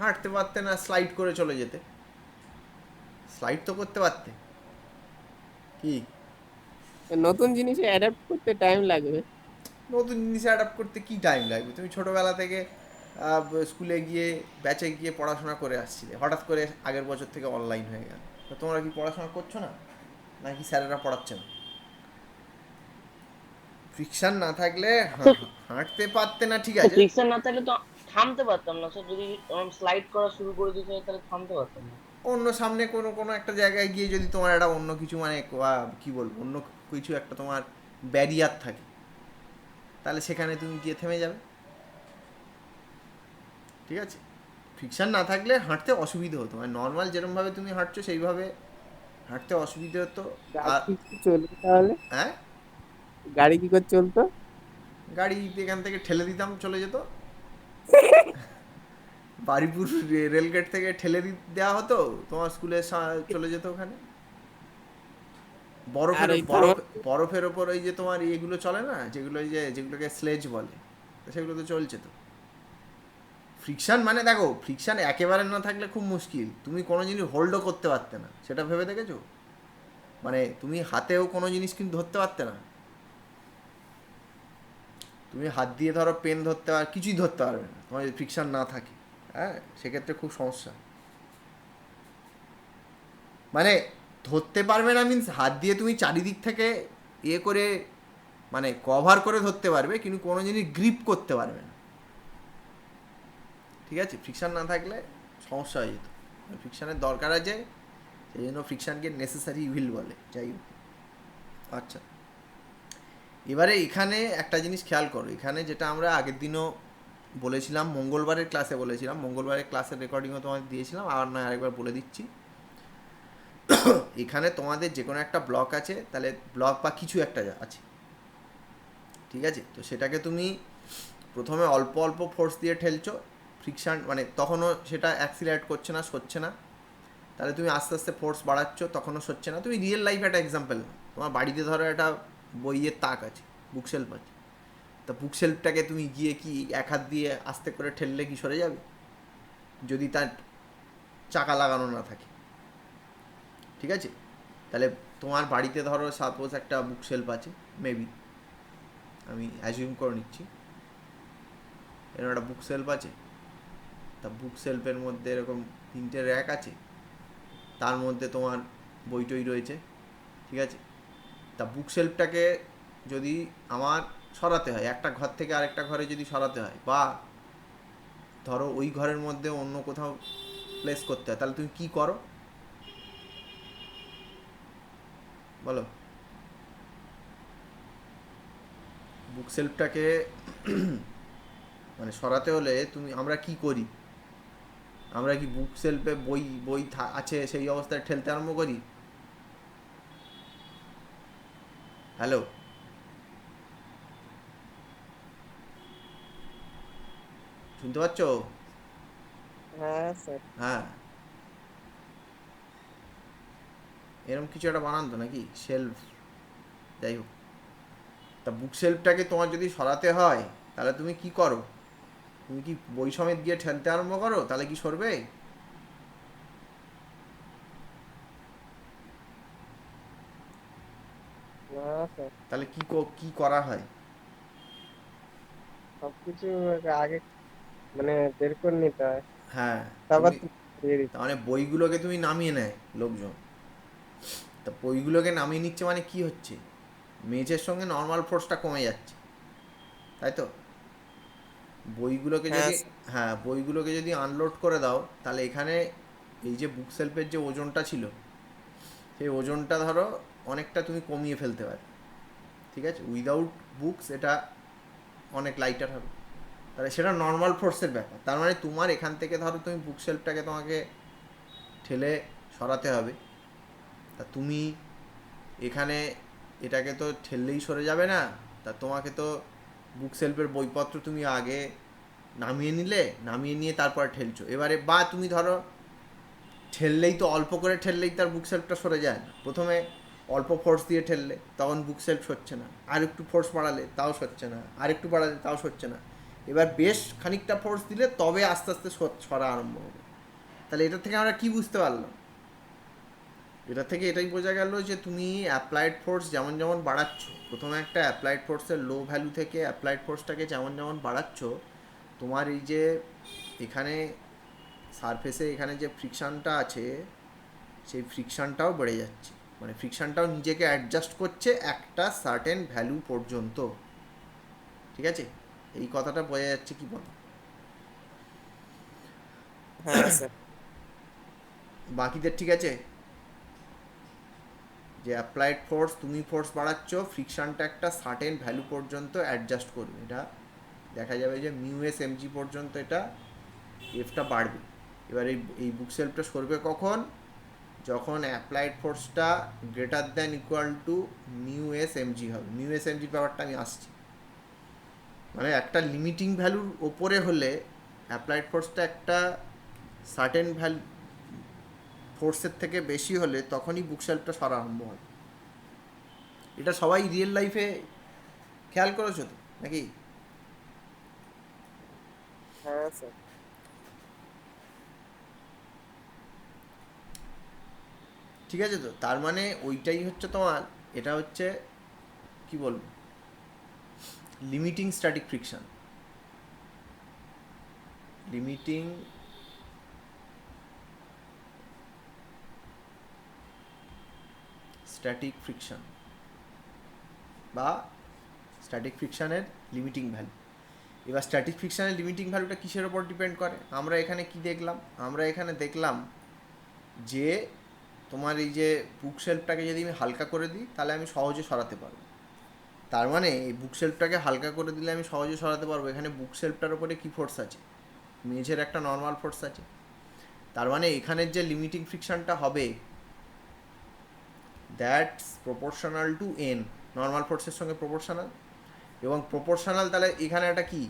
হাঁটতে পারতে না, স্লাইড করে চলে যেতে। স্লাইড তো করতে পারতে। কি? নতুন জিনিসে অ্যাডাপ্ট করতে টাইম লাগবে। নতুন জিনিসে অ্যাডাপ্ট করতে কি টাইম লাগবে? তুমি ছোটোবেলা থেকে স্কুলে গিয়ে ব্যাচে গিয়ে পড়াশোনা করে আসছিলে, হঠাৎ করে আগের বছর থেকে অনলাইন হয়ে গেল, তো তোমরা কি পড়াশোনা করছো না, নাকি স্যারেরা পড়াচ্ছে না? ফ্রিকশন না থাকলে স্যার হাঁটতে পারতে না, ঠিক স্যার আছে। ফ্রিকশন না থাকলে তো থামতে পারতাম না স্যার, যদি স্লাইড করা শুরু করে দিতে হয় তাহলে থামতে পারতাম না। অন্য সামনে কোনো কোনো একটা জায়গায় গিয়ে যদি তোমার একটা অন্য কিছু মানে কি বলবো, অন্য কিছু একটা তোমার ব্যারিয়ার থাকে, তাহলে সেখানে তুমি গিয়ে থেমে যাবে। ঠিক আছে। ফ্রিকশন না থাকলে হাঁটতে অসুবিধে হতো, মানে নর্মাল যেরকমভাবে তুমি হাঁটছো সেইভাবে হাঁটতে অসুবিধে হতো। গাড়ি আর কি করে চলবে তাহলে? হ্যাঁ, গাড়ি কি করে চলতো? গাড়ি এখান থেকে ঠেলে দিতাম, চলে যেত। বারিপুর রেলগেট থেকে ঠেলে দেওয়া হতো, তোমার স্কুলের চলে যেত ওখানে। আর বরফের ওই বরফ থামার বরফের ওপর ওই যে তোমার ইয়েগুলো চলে না, যেগুলো ওই যে যেগুলোকে স্লেজ বলে, তো সেগুলো তো চলছে তো। ফ্রিকশন মানে দেখো, ফ্রিকশন একেবারে না থাকলে খুব মুশকিল, তুমি কোনো জিনিস হোল্ডও করতে পারতে না, সেটা ভেবে দেখেছো? মানে তুমি হাতেও কোনো জিনিস কিন্তু ধরতে পারতে না। তুমি হাত দিয়ে ধরো পেন ধরতে পার, কিছুই ধরতে পারবে না তোমার যদি ফ্রিকশন না থাকে। হ্যাঁ, সেক্ষেত্রে খুব সমস্যা। মানে ধরতে পারবে না মিন্স হাত দিয়ে তুমি চারিদিক থেকে ইয়ে করে, মানে কভার করে ধরতে পারবে, কিন্তু কোনো জিনিস গ্রিপ করতে পারবে না। ঠিক আছে, ফ্রিকশন না থাকলে সমস্যা হয়ে যেত। ফ্রিকশনের দরকার আছে, সেই জন্য ফ্রিকশনকে নেসেসারি ইভিল বলে। যাই হোক, আচ্ছা, এবারে এখানে একটা জিনিস খেয়াল করো, এখানে যেটা আমরা আগের দিনও বলেছিলাম, মঙ্গলবারের ক্লাসে বলেছিলাম, মঙ্গলবারের ক্লাসের রেকর্ডিংও তোমাদের দিয়েছিলাম, আর নয় আরেকবার বলে দিচ্ছি। এখানে তোমাদের যে কোনো একটা ব্লক আছে, তাহলে ব্লক বা কিছু একটা আছে, ঠিক আছে, তো সেটাকে তুমি প্রথমে অল্প অল্প ফোর্স দিয়ে ঠেলছো, ফ্রিকশান মানে তখনও সেটা অ্যাক্সিলারেট করছে না, সরছে না, তাহলে তুমি আস্তে আস্তে ফোর্স বাড়াচ্ছ, তখনও সরছে না। তুমি রিয়েল লাইফ একটা এক্সাম্পল, তোমার বাড়িতে ধরো একটা বইয়ের তাক আছে, বুকশেলফ আছে, তা বুকশেলফটাকে তুমি গিয়ে কি এক হাত দিয়ে আস্তে করে ঠেললে কি সরে যাবে, যদি তার চাকা লাগানো না থাকে? ঠিক আছে, তাহলে তোমার বাড়িতে ধরো সাপোজ একটা বুকশেলফ আছে, মেবি আমি অ্যাজিউম করে নিচ্ছি, এরকম একটা বুকশেলফ আছে, তা বুকশেলফের মধ্যে এরকম তিনটে র্যাক আছে, তার মধ্যে তোমার বই টই রয়েছে, ঠিক আছে, তা বুকশেলফটাকে যদি আমার সরাতে হয়, একটা ঘর থেকে আরেকটা ঘরে যদি সরাতে হয়, বা ধরো ওই ঘরের মধ্যে অন্য কোথাও প্লেস করতে হয়, তাহলে তুমি কি করো বলো? বুকশেলফটাকে মানে সরাতে হলে তুমি, আমরা কি করি? আমরা কি বুক সেলফে বই বই আছে সেই অবস্থায় ঠেলতে আরম্ভ করি? হ্যালো, শুনতে পাচ্ছ? হ্যাঁ স্যার। হ্যাঁ, এরকম কিছু একটা বানান তো নাকি শেলফ, যাই হোক, তা বুক শেলফটাকে তোমার যদি সরাতে হয়, তাহলে তুমি কি করো? তুমি কি বই সমেত গিয়ে ঠেলতে আরম্ভ করো, তাহলে কি সরবে? না স্যার, তাহলে কি কি করা হয়? সবকিছু আগে মানে বের করে নিতে হয়, হ্যাঁ, তারপর তুমি তো দিয়ে দিতে তার মানে বইগুলোকে তুমি নামিয়ে নেয় লোকজন, তা বইগুলোকে নামিয়ে নিচ্ছে মানে কি হচ্ছে, মেঝের সঙ্গে নর্মাল ফোর্সটা কমে যাচ্ছে, তাই তো? বইগুলোকে হ্যাঁ যদি, স্যার। হ্যাঁ, বইগুলোকে যদি আনলোড করে দাও, তাহলে এখানে এই যে বুক সেলফের যে ওজনটা ছিল, সেই ওজনটা ধরো অনেকটা তুমি কমিয়ে ফেলতে পারো। ঠিক আছে, উইদাউট বুকস এটা অনেক লাইটার হবে, তাহলে সেটা নর্মাল ফোর্সের ব্যাপার। তার মানে তোমার এখান থেকে ধরো তুমি বুক সেলফটাকে তোমাকে ঠেলে সরাতে হবে, তা তুমি এখানে এটাকে তো ঠেললেই সরে যাবে না, তা তোমাকে তো বুক সেলফের বইপত্র তুমি আগে নামিয়ে নিলে, নামিয়ে নিয়ে তারপরে ঠেলছো এবারে, বা তুমি ধরো ঠেললেই তো অল্প করে ঠেললেই তার বুক সেলফটা সরে যায় না, প্রথমে অল্প ফোর্স দিয়ে ঠেললে তখন বুক সেলফ সরছে না, আর একটু ফোর্স বাড়ালে তাও সরছে না, আর একটু বাড়ালে তাও সরছে না, এবার বেশ খানিকটা ফোর্স দিলে তবে আস্তে আস্তে সরা আরম্ভ হবে। তাহলে এটা থেকে আমরা কি বুঝতে পারলাম? এটা থেকে এটাই বোঝা গেল যে তুমি অ্যাপ্লাইড ফোর্স যেমন যেমন বাড়াচ্ছ, প্রথমে একটা অ্যাপ্লাইড ফোর্সের লো ভ্যালু থেকে অ্যাপ্লাইড ফোর্সটাকে যেমন যেমন বাড়াচ্ছ, তোমার এই যে এখানে সারফেসে এখানে যে ফ্রিকশানটা আছে সেই ফ্রিকশানটাও বেড়ে যাচ্ছে, মানে ফ্রিকশানটাও নিজেকে অ্যাডজাস্ট করছে একটা সার্টেন ভ্যালু পর্যন্ত। ঠিক আছে, এই কথাটা বোঝা যাচ্ছে কি বল? হ্যাঁ স্যার। বাকিদের ঠিক আছে? যে অ্যাপ্লাইড ফোর্স, তুমি ফোর্স বাড়াচ্ছ, ফ্রিকশানটা একটা সার্টেন ভ্যালু পর্যন্ত অ্যাডজাস্ট করবে, এটা দেখা যাবে যে মিউ এস এমজি পর্যন্ত এটা এফটা বাড়বে। এবার এই বুক সেলফটা সরবে কখন? যখন অ্যাপ্লাইড ফোর্সটা greater than equal to mu s mg হবে। মিউ এস এমজির ব্যাপারটা আমি আসছি, মানে একটা লিমিটিং ভ্যালুর ওপরে হলে অ্যাপ্লাইড ফোর্সটা একটা সার্টেন ভ্যালু ফোর্সের থেকে বেশি হলে তখনই বুক সেলফটা সরা আরম্ভ হয়। এটা সবাই রিয়েল লাইফে খেয়াল করেছো তো নাকি? হ্যাঁ স্যার। ঠিক আছে, তো তার মানে ওইটাই হচ্ছে তোমার, এটা হচ্ছে কি বলবো, limiting static friction. Limiting static friction বা স্ট্যাটিক ফ্রিকশনের লিমিটিং ভ্যালু। এবার স্ট্যাটিক ফ্রিকশনের লিমিটিং ভ্যালুটা কিসের ওপর ডিপেন্ড করে? আমরা এখানে কি দেখলাম? আমরা এখানে দেখলাম যে তোমার এই যে বুক শেলফটাকে যদি আমি হালকা করে দিই তাহলে আমি সহজে সরাতে পারবো। তার মানে এই বুক শেলফটাকে হালকা করে দিলে আমি সহজে সরাতে পারবো। এখানে বুক শেলফটার ওপরে কী ফোর্স আছে? মেঝের একটা নর্মাল ফোর্স আছে। তার মানে এখানের যে লিমিটিং ফ্রিকশনটা হবে that's proportional to N, normal ফোর্সের সঙ্গে প্রপোর্শনাল। এবং প্রপোর্শনাল তাহলে এখানে একটা কি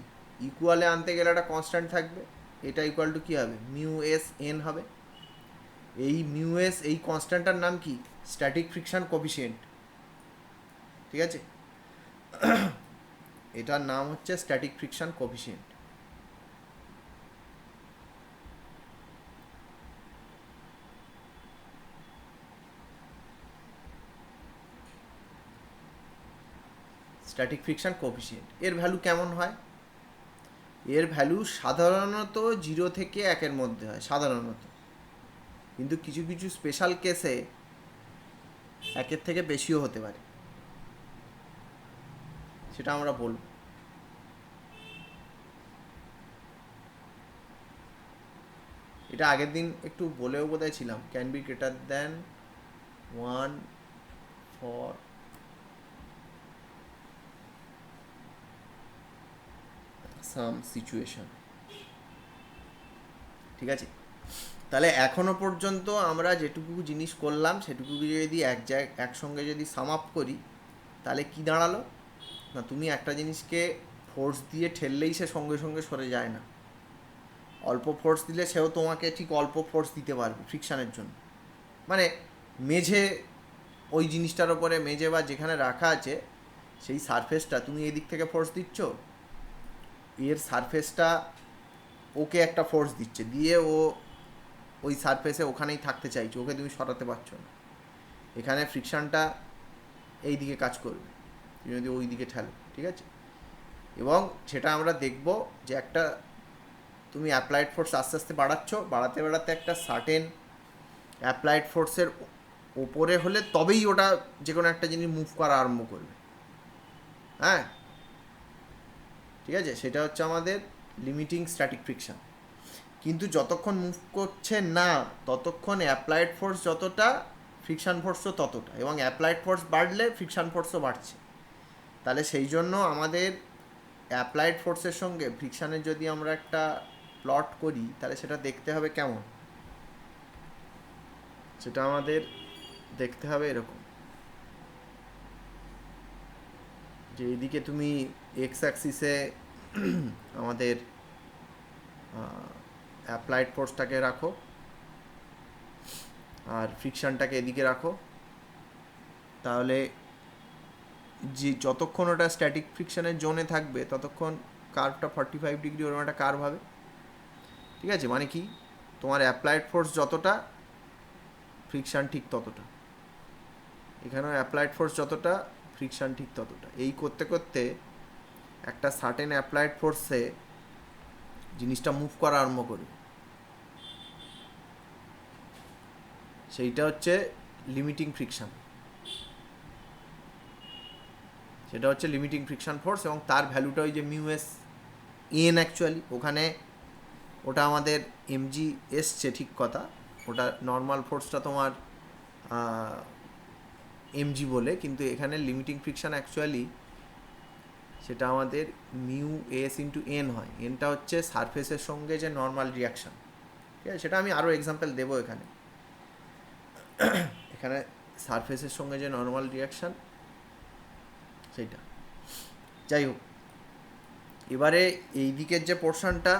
ইকুয়ালে আনতে গেলে একটা কনস্ট্যান্ট থাকবে, এটা ইকুয়াল টু কী হবে? মিউ এস এন হবে। এই মিউ এস, এই কনস্ট্যান্টটার নাম কি? Static friction coefficient. ঠিক আছে, এটার নাম হচ্ছে static friction coefficient. Static friction coefficient এর ভ্যালু কেমন হয়? এর ভ্যালু সাধারণত 0 থেকে 1-এর মধ্যে হয় সাধারণত, কিন্তু কিছু কিছু স্পেশাল কেসে 1-এর থেকে বেশিও হতে পারে, সেটা আমরা বলব। এটা আগের দিন একটু বলেও বোধহয় ছিলাম, can be greater than 1 for some situation. ঠিক আছে, তাহলে এখনো পর্যন্ত আমরা যেটুকু জিনিস করলাম সেটুকু যদি একসঙ্গে যদি সাম আপ করি তাহলে কি দাঁড়ালো না, তুমি একটা জিনিসকে ফোর্স দিয়ে ঠেললেই সে সঙ্গে সঙ্গে সরে যায় না। অল্প ফোর্স দিলে সেও তোমাকে ঠিক অল্প ফোর্স দিতে পারবে ফ্রিকশানের জন্য। মানে মেঝে, ওই জিনিসটার ওপরে মেঝে বা যেখানে রাখা আছে সেই সারফেসটা তুমি এদিক থেকে ফোর্স দিচ্ছ, এর সারফেসটা ওকে একটা ফোর্স দিচ্ছে, দিয়ে ও ওই সারফেসে ওখানেই থাকতে চাইছে, ওকে তুমি সরাতে পারছো না। এখানে ফ্রিকশানটা এই দিকে কাজ করবে, তুমি যদি ওই দিকে ঠেলো। ঠিক আছে, এবং সেটা আমরা দেখব যে একটা তুমি অ্যাপ্লাইড ফোর্স আস্তে আস্তে বাড়াচ্ছ, বাড়াতে বাড়াতে একটা সার্টেন অ্যাপ্লাইড ফোর্সের ওপরে হলে তবেই ওটা যে কোনো একটা জিনিস মুভ করা আরম্ভ করবে। হ্যাঁ, ঠিক আছে, সেটা হচ্ছে আমাদের লিমিটিং স্ট্যাটিক ফ্রিকশন। কিন্তু যতক্ষণ মুভ করছে না ততক্ষণ অ্যাপ্লাইড ফোর্স যতটা, ফ্রিকশান ফোর্সও ততটা, এবং অ্যাপ্লাইড ফোর্স বাড়লে ফ্রিকশান ফোর্সও বাড়ছে। তাহলে সেই জন্য আমাদের অ্যাপ্লাইড ফোর্সের সঙ্গে ফ্রিকশানের যদি আমরা একটা প্লট করি তাহলে সেটা দেখতে হবে কেমন, সেটা আমাদের দেখতে হবে এরকম, যে এইদিকে তুমি এক্স অ্যাক্সিসে আমাদের অ্যাপ্লাইড ফোর্সটাকে রাখো আর ফ্রিকশানটাকে এদিকে রাখো, তাহলে যে যতক্ষণ ওটা স্ট্যাটিক ফ্রিকশনের জোনে থাকবে ততক্ষণ কার্ভটা 45 ডিগ্রি, ওরকম একটা কার্ভ হবে। ঠিক আছে, মানে কি তোমার অ্যাপ্লাইড ফোর্স যতটা, ফ্রিকশান ঠিক ততটা। এখানেও অ্যাপ্লাইড ফোর্স যতটা, ফ্রিকশান ঠিক ততটা। এই করতে করতে একটা সার্টেন অ্যাপ্লাইড ফোর্সে জিনিসটা মুভ করা আরম্ভ করবে, সেইটা হচ্ছে লিমিটিং ফ্রিকশান। সেটা হচ্ছে লিমিটিং ফ্রিকশান ফোর্স, এবং তার ভ্যালুটা ওই যে মিউ এস এন অ্যাকচুয়ালি। ওখানে ওটা আমাদের এমজি এসছে ঠিক কথা, ওটা নর্মাল ফোর্সটা তোমার এমজি বলে, কিন্তু এখানে লিমিটিং ফ্রিকশান অ্যাকচুয়ালি সেটা আমাদের মিউ এস ইন্টু এন হয়। এনটা হচ্ছে সারফেসের সঙ্গে যে নর্মাল রিয়াকশান। ঠিক আছে, সেটা আমি আরও এক্সাম্পল দেবো এখানে। এখানে সারফেসের সঙ্গে যে নর্মাল রিয়াকশান সেইটা। যাই হোক, এবারে এই দিকের যে পোর্শনটা,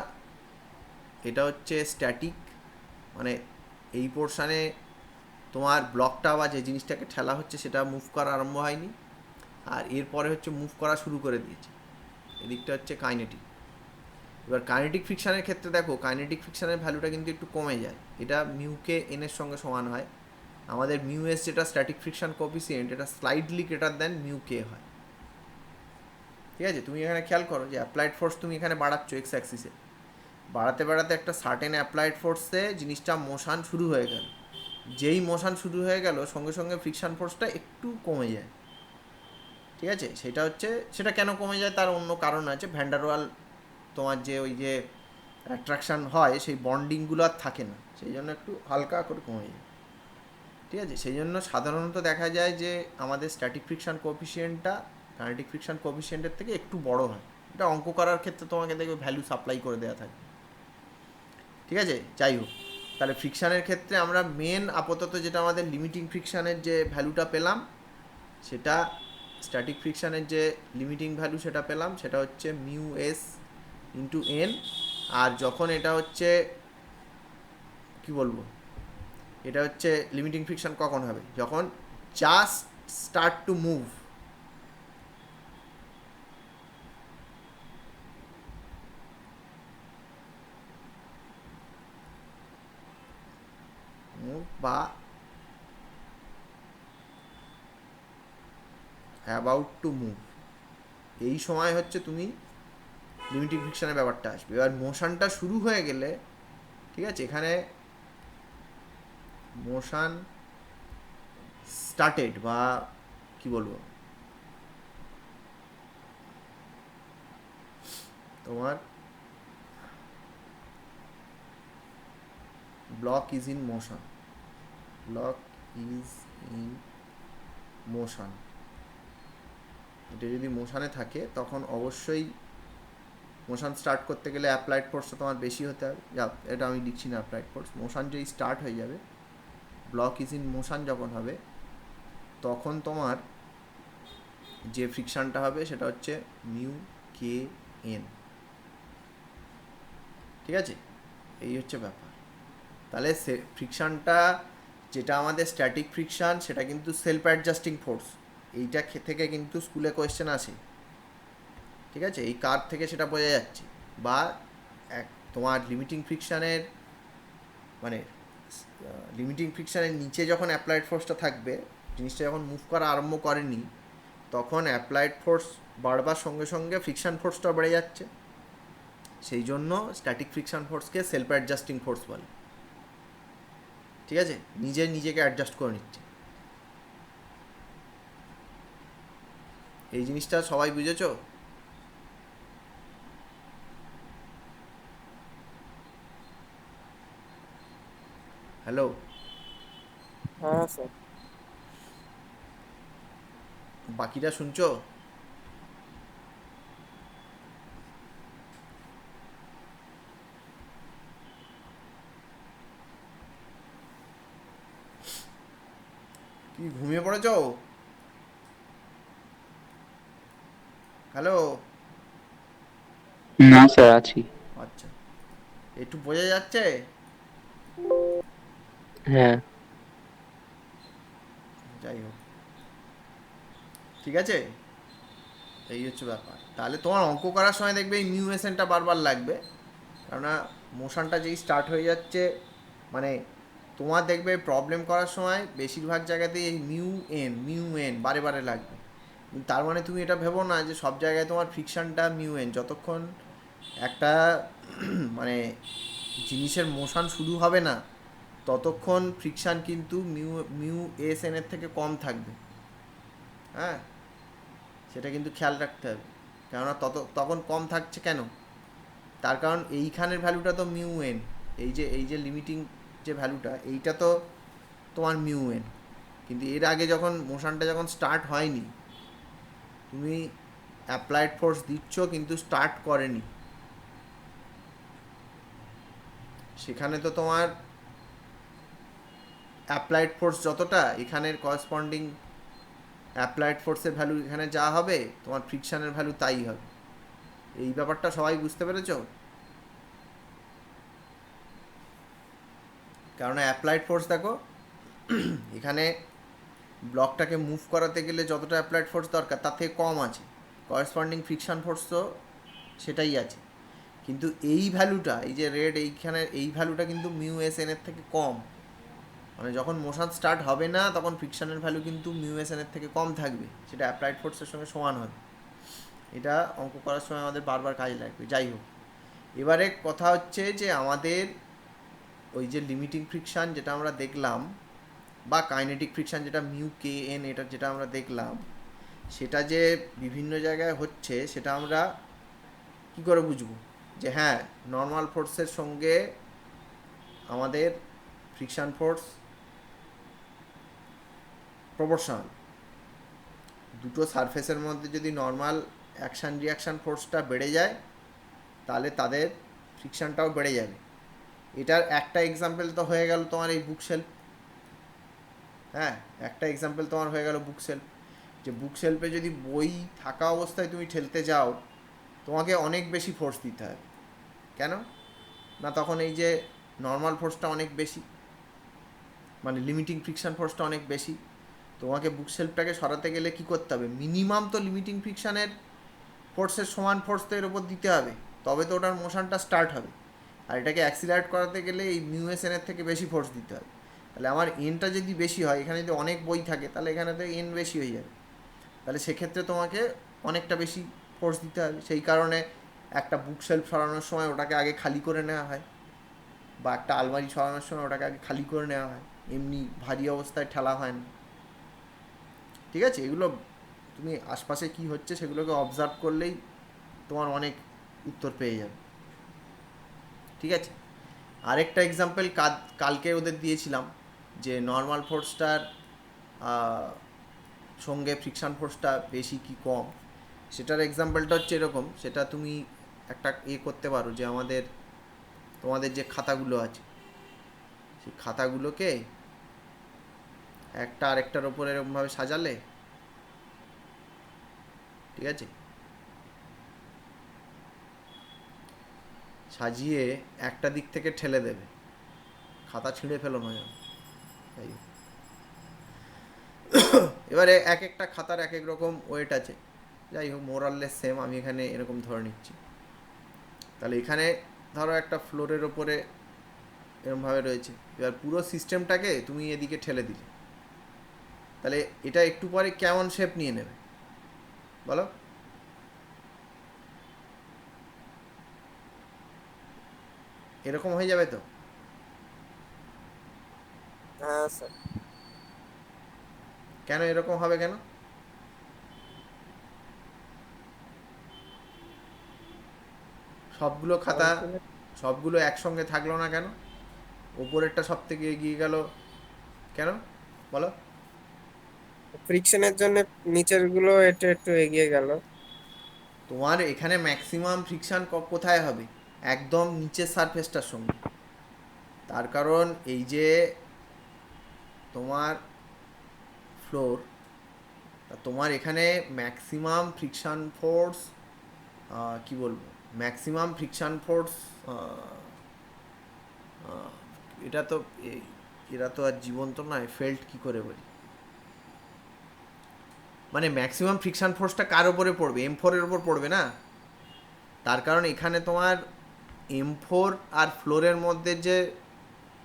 এটা হচ্ছে স্ট্যাটিক, মানে এই পোর্শানে তোমার ব্লকটা বা যে জিনিসটাকে ঠেলা হচ্ছে সেটা মুভ করা আরম্ভ হয়নি, আর এরপরে হচ্ছে মুভ করা শুরু করে দিয়েছে। এদিকটা হচ্ছে কাইনেটিক। এবার কাইনেটিক ফ্রিকশানের ক্ষেত্রে দেখো, কাইনেটিক ফ্রিকশানের ভ্যালুটা কিন্তু একটু কমে যায়, এটা মিউকে এনের সঙ্গে সমান হয়। আমাদের মিউ এস যেটা স্ট্যাটিক ফ্রিকশান কোএফিসিয়েন্ট, এটা স্লাইডলি গ্রেটার দেন মিউ কে হয়। ঠিক আছে, তুমি এখানে খেয়াল করো যে অ্যাপ্লাইড ফোর্স তুমি এখানে বাড়াচ্ছ এক্স অ্যাক্সিসে, বাড়াতে বাড়াতে একটা সার্টেন অ্যাপ্লাইড ফোর্সে জিনিসটা মোশান শুরু হয়ে গেল। যেই মোশান শুরু হয়ে গেল সঙ্গে সঙ্গে ফ্রিকশান ফোর্সটা একটু কমে যায়। ঠিক আছে, সেটা হচ্ছে, সেটা কেন কমে যায় তার অন্য কারণ আছে। ভ্যান্ডারওয়াল তোমার যে ওই যে অ্যাট্রাকশান হয়, সেই বন্ডিংগুলো আর থাকে না, সেই জন্য একটু হালকা করে কমে যায়। ঠিক আছে, সেই জন্য সাধারণত দেখা যায় যে আমাদের স্ট্যাটিক ফ্রিকশান কোএফিসিয়েন্টটা কাইনেটিক ফ্রিকশান কোএফিসিয়েন্টের থেকে একটু বড় হয়। এটা অঙ্ক করার ক্ষেত্রে তোমাকে দেখবে ভ্যালু সাপ্লাই করে দেওয়া থাকে। ঠিক আছে, যাই হোক, তাহলে ফ্রিকশানের ক্ষেত্রে আমরা মেন আপাতত যেটা আমাদের লিমিটিং ফ্রিকশানের যে ভ্যালুটা পেলাম, সেটা স্ট্যাটিক ফ্রিকশানের যে লিমিটিং ভ্যালু সেটা পেলাম, সেটা হচ্ছে মিউ এস ইন্টু এন। আর যখন এটা হচ্ছে কি বলবো, এটা হচ্ছে লিমিটিং ফ্রিকশান কখন হবে, যখন just start to move. Move বা অ্যাবাউট টু মুভ, এই সময় হচ্ছে তুমি লিমিটিং ফ্রিকশানের ব্যাপারটা আসবে। এবার মোশনটা শুরু হয়ে গেলে, ঠিক আছে, এখানে মোশন স্টার্টেড বা কি বলবো, তোমার block is in motion, block is in motion, এটা যদি মোশনে থাকে তখন অবশ্যই মোশন স্টার্ট করতে গেলে অ্যাপ্লাইড ফোর্সটা তোমার বেশি হতে হবে। যা, এটা আমি লিখছি না অ্যাপ্লাইড ফোর্স, মোশন যেই স্টার্ট হয়ে যাবে, ব্লক ইজ ইন মোশন যখন হবে, তখন তোমার যে ফ্রিকশানটা হবে সেটা হচ্ছে মিউ কে এন। ঠিক আছে, এই হচ্ছে ব্যাপার। তাহলে ফ্রিকশানটা যেটা আমাদের স্ট্যাটিক ফ্রিকশান, সেটা কিন্তু সেলফ অ্যাডজাস্টিং ফোর্স। এইটা থেকে কিন্তু স্কুলে কোয়েশ্চেন আসে। ঠিক আছে, এই কার্ভ থেকে সেটা বোঝা যাচ্ছে। বা তোমার লিমিটিং ফ্রিকশানের মানে লিমিটিং ফ্রিকশানের নিচে যখন অ্যাপ্লাইড ফোর্সটা থাকবে, জিনিসটা যখন মুভ করা আরম্ভ করেনি, তখন অ্যাপ্লাইড ফোর্স বাড়বার সঙ্গে সঙ্গে ফ্রিকশান ফোর্সটা বেড়ে যাচ্ছে। সেই জন্য স্ট্যাটিক ফ্রিকশান ফোর্সকে সেলফ অ্যাডজাস্টিং ফোর্স বলে। ঠিক আছে, নিজেকে অ্যাডজাস্ট করে নিচ্ছে। এই জিনিসটা সবাই বুঝেছো? হ্যালো, হ্যাঁ স্যার। বাকিটা শুনছো? কি ঘুমিয়ে পড়েছো? হ্যালো, না স্যার, আছি। আচ্ছা, একটু বোঝা যাচ্ছে? হ্যাঁ। যাই হোক, ঠিক আছে। এই হচ্ছে ব্যাপার। তাহলে তোমার অঙ্ক করার সময় দেখবে এই মিউ এসএনটা বারবার লাগবে, কেননা মোশনটা যেই স্টার্ট হয়ে যাচ্ছে, মানে তোমার দেখবে প্রবলেম করার সময় বেশিরভাগ জায়গাতেই এই মিউ এন বারে বারে লাগবে। কিন্তু তার মানে তুমি এটা ভেবো না যে সব জায়গায় তোমার ফ্রিকশনটা মিউ এন। যতক্ষণ একটা মানে জিনিসের মোশন শুরু হবে না, ততক্ষণ ফ্রিকশান কিন্তু মিউ এস এন এর থেকে কম থাকবে। হ্যাঁ, সেটা কিন্তু খেয়াল রাখতে হবে। কেননা তখন কম থাকছে কেন, তার কারণ এইখানের ভ্যালুটা তো মিউ এন। এই যে লিমিটিং যে ভ্যালুটা, এইটা তো তোমার মিউ এন। কিন্তু এর আগে যখন মোশনটা যখন স্টার্ট হয়নি, তুমি অ্যাপ্লাইড ফোর্স দিচ্ছ কিন্তু স্টার্ট করেনি, সেখানে তো তোমার অ্যাপ্লাইড ফোর্স যতটা, এখানের করসপন্ডিং অ্যাপ্লাইড ফোর্সের ভ্যালু এখানে যা হবে, তোমার ফ্রিকশানের ভ্যালু তাই হবে। এই ব্যাপারটা সবাই বুঝতে পেরেছ? কারণ অ্যাপ্লাইড ফোর্স দেখো, এখানে ব্লকটাকে মুভ করাতে গেলে যতটা অ্যাপ্লাইড ফোর্স দরকার তার থেকে কম আছে, করসপন্ডিং ফ্রিকশন ফোর্স তো সেটাই আছে। কিন্তু এই ভ্যালুটা, এই যে রেড এইখানে, এই ভ্যালুটা কিন্তু মিউ এস এন এর থেকে কম। মানে যখন মোশন স্টার্ট হবে না, তখন ফ্রিকশনের ভ্যালু কিন্তু মিউ এস এন এর থেকে কম থাকবে, সেটা অ্যাপ্লাইড ফোর্সের সঙ্গে সমান হবে। এটা অঙ্ক করার সময় আমাদের বারবার কাজে লাগবে। যাই হোক, এবারে কথা হচ্ছে যে আমাদের ওই যে লিমিটিং ফ্রিকশান যেটা আমরা দেখলাম, বা কাইনেটিক ফ্রিকশান যেটা মিউ কে এন, এটা যেটা আমরা দেখলাম, সেটা যে বিভিন্ন জায়গায় হচ্ছে সেটা আমরা কি করে বুঝবো যে হ্যাঁ নর্মাল ফোর্সের সঙ্গে আমাদের ফ্রিকশান ফোর্স প্রপোর্শনাল। দুটো সারফেসের মধ্যে যদি নর্মাল অ্যাকশান রিয়াকশান ফোর্সটা বেড়ে যায়, তাহলে তাদের ফ্রিকশানটাও বেড়ে যাবে। এটার একটা এক্সাম্পল তো হয়ে গেল তোমার এই বুক শেলফ। হ্যাঁ, একটা এক্সাম্পল তোমার হয়ে গেল বুক শেলফ। যে বুক শেলফে যদি বই থাকা অবস্থায় তুমি ঠেলতে যাও, তোমাকে অনেক বেশি ফোর্স দিতে হবে। কেন না, তখন এই যে নর্মাল ফোর্সটা অনেক বেশি, মানে লিমিটিং ফ্রিকশান ফোর্সটা অনেক বেশি। তোমাকে বুক শেলফটাকে সরাতে গেলে কি করতে হবে, মিনিমাম তো লিমিটিং ফ্রিকশানের ফোর্সের সমান ফোর্স তো এর ওপর দিতে হবে, তবে তো ওটার মোশনটা স্টার্ট হবে। আর এটাকে অ্যাক্সিলারেট করাতে গেলে এই মিউ এস এনের থেকে বেশি ফোর্স দিতে হবে। তাহলে আমার এনটা যদি বেশি হয়, এখানে যদি অনেক বই থাকে, তাহলে এখানে তো এন বেশি হয়ে যাবে। তাহলে সেক্ষেত্রে তোমাকে অনেকটা বেশি ফোর্স দিতে হবে। সেই কারণে একটা বুক শেলফ সরানোর সময় ওটাকে আগে খালি করে নেওয়া হয়, বা একটা আলমারি সরানোর সময় ওটাকে আগে খালি করে নেওয়া হয়, এমনি ভারী অবস্থায় ঠেলা হয় না। ঠিক আছে, এগুলো তুমি আশপাশে কি হচ্ছে সেগুলোকে অবজার্ভ করলেই তোমার অনেক উত্তর পেয়ে যাবে। ঠিক আছে, আরেকটা এক্সাম্পল কালকে ওদের দিয়েছিলাম, যে নর্মাল ফোর্সটার সঙ্গে ফ্রিকশান ফোর্সটা বেশি কি কম, সেটার এক্সাম্পলটা হচ্ছে এরকম। সেটা তুমি একটা করতে পারো, যে তোমাদের যে খাতাগুলো আছে, সেই খাতাগুলোকে একটা আরেকটার ওপরে এরকমভাবে সাজালে, ঠিক আছে, সাজিয়ে একটা দিক থেকে ঠেলে দেবে, খাতা ছিঁড়ে ফেলো না যেন। তাই এবারে এক একটা খাতার এক এক রকম ওয়েট আছে, যাই হোক মোরাললেস সেম, আমি এখানে এরকম ধরে নিচ্ছি। তাহলে এখানে ধরো একটা ফ্লোরের ওপরে এরকমভাবে রয়েছে, এবার পুরো সিস্টেমটাকে তুমি এদিকে ঠেলে দিলে, তাহলে এটা একটু পরে কেমন শেপ নিয়ে নেবে বলো? এরকম হয়ে যাবে তো? হ্যাঁ স্যার। কেন এরকম হবে কেন? সবগুলো খাতা সবগুলো একসঙ্গে থাকলো না কেন? ওপরেরটা সব থেকে এগিয়ে গেল কেন বলো? ফ্রিকশনের জন্য নিচের গুলো একটু একটু এগিয়ে গেল। তোমার এখানে ম্যাক্সিমাম ফ্রিকশন কোথায় হবে? একদম নিচের সারফেসটার সঙ্গে। তার কারণ এই যে তোমার ফ্লোর, তোমার এখানে ম্যাক্সিমাম ফ্রিকশন ফোর্স, কি বলবো, ম্যাক্সিমাম ফ্রিকশন ফোর্স, এটা তো এরা তো আর জীবন্ত নয়, ফেল্ট কি করে বলি, মানে ম্যাক্সিমাম ফ্রিকশন ফোর্সটা কার ওপরে পড়বে, M4 এর ওপর পড়বে না। তার কারণ এখানে তোমার M4 আর ফ্লোরের মধ্যে যে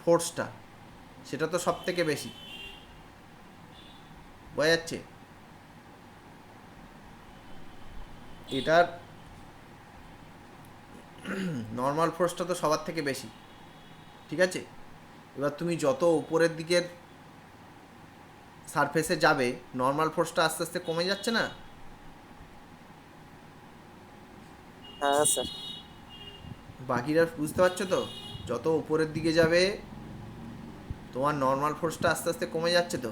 ফোর্সটা সেটা তো সব থেকে বেশি, বোঝা যাচ্ছে। এটার নর্মাল ফোর্সটা তো সবার থেকে বেশি, ঠিক আছে। এবার তুমি যত উপরের দিকের সারফেসে যাবে নর্মাল ফোর্সটা আস্তে আস্তে কমে যাচ্ছে না। হ্যাঁ স্যার। বাকিরা বুঝতে পারছো তো, যত উপরের দিকে যাবে তোমার নর্মাল ফোর্সটা আস্তে আস্তে কমে যাচ্ছে তো।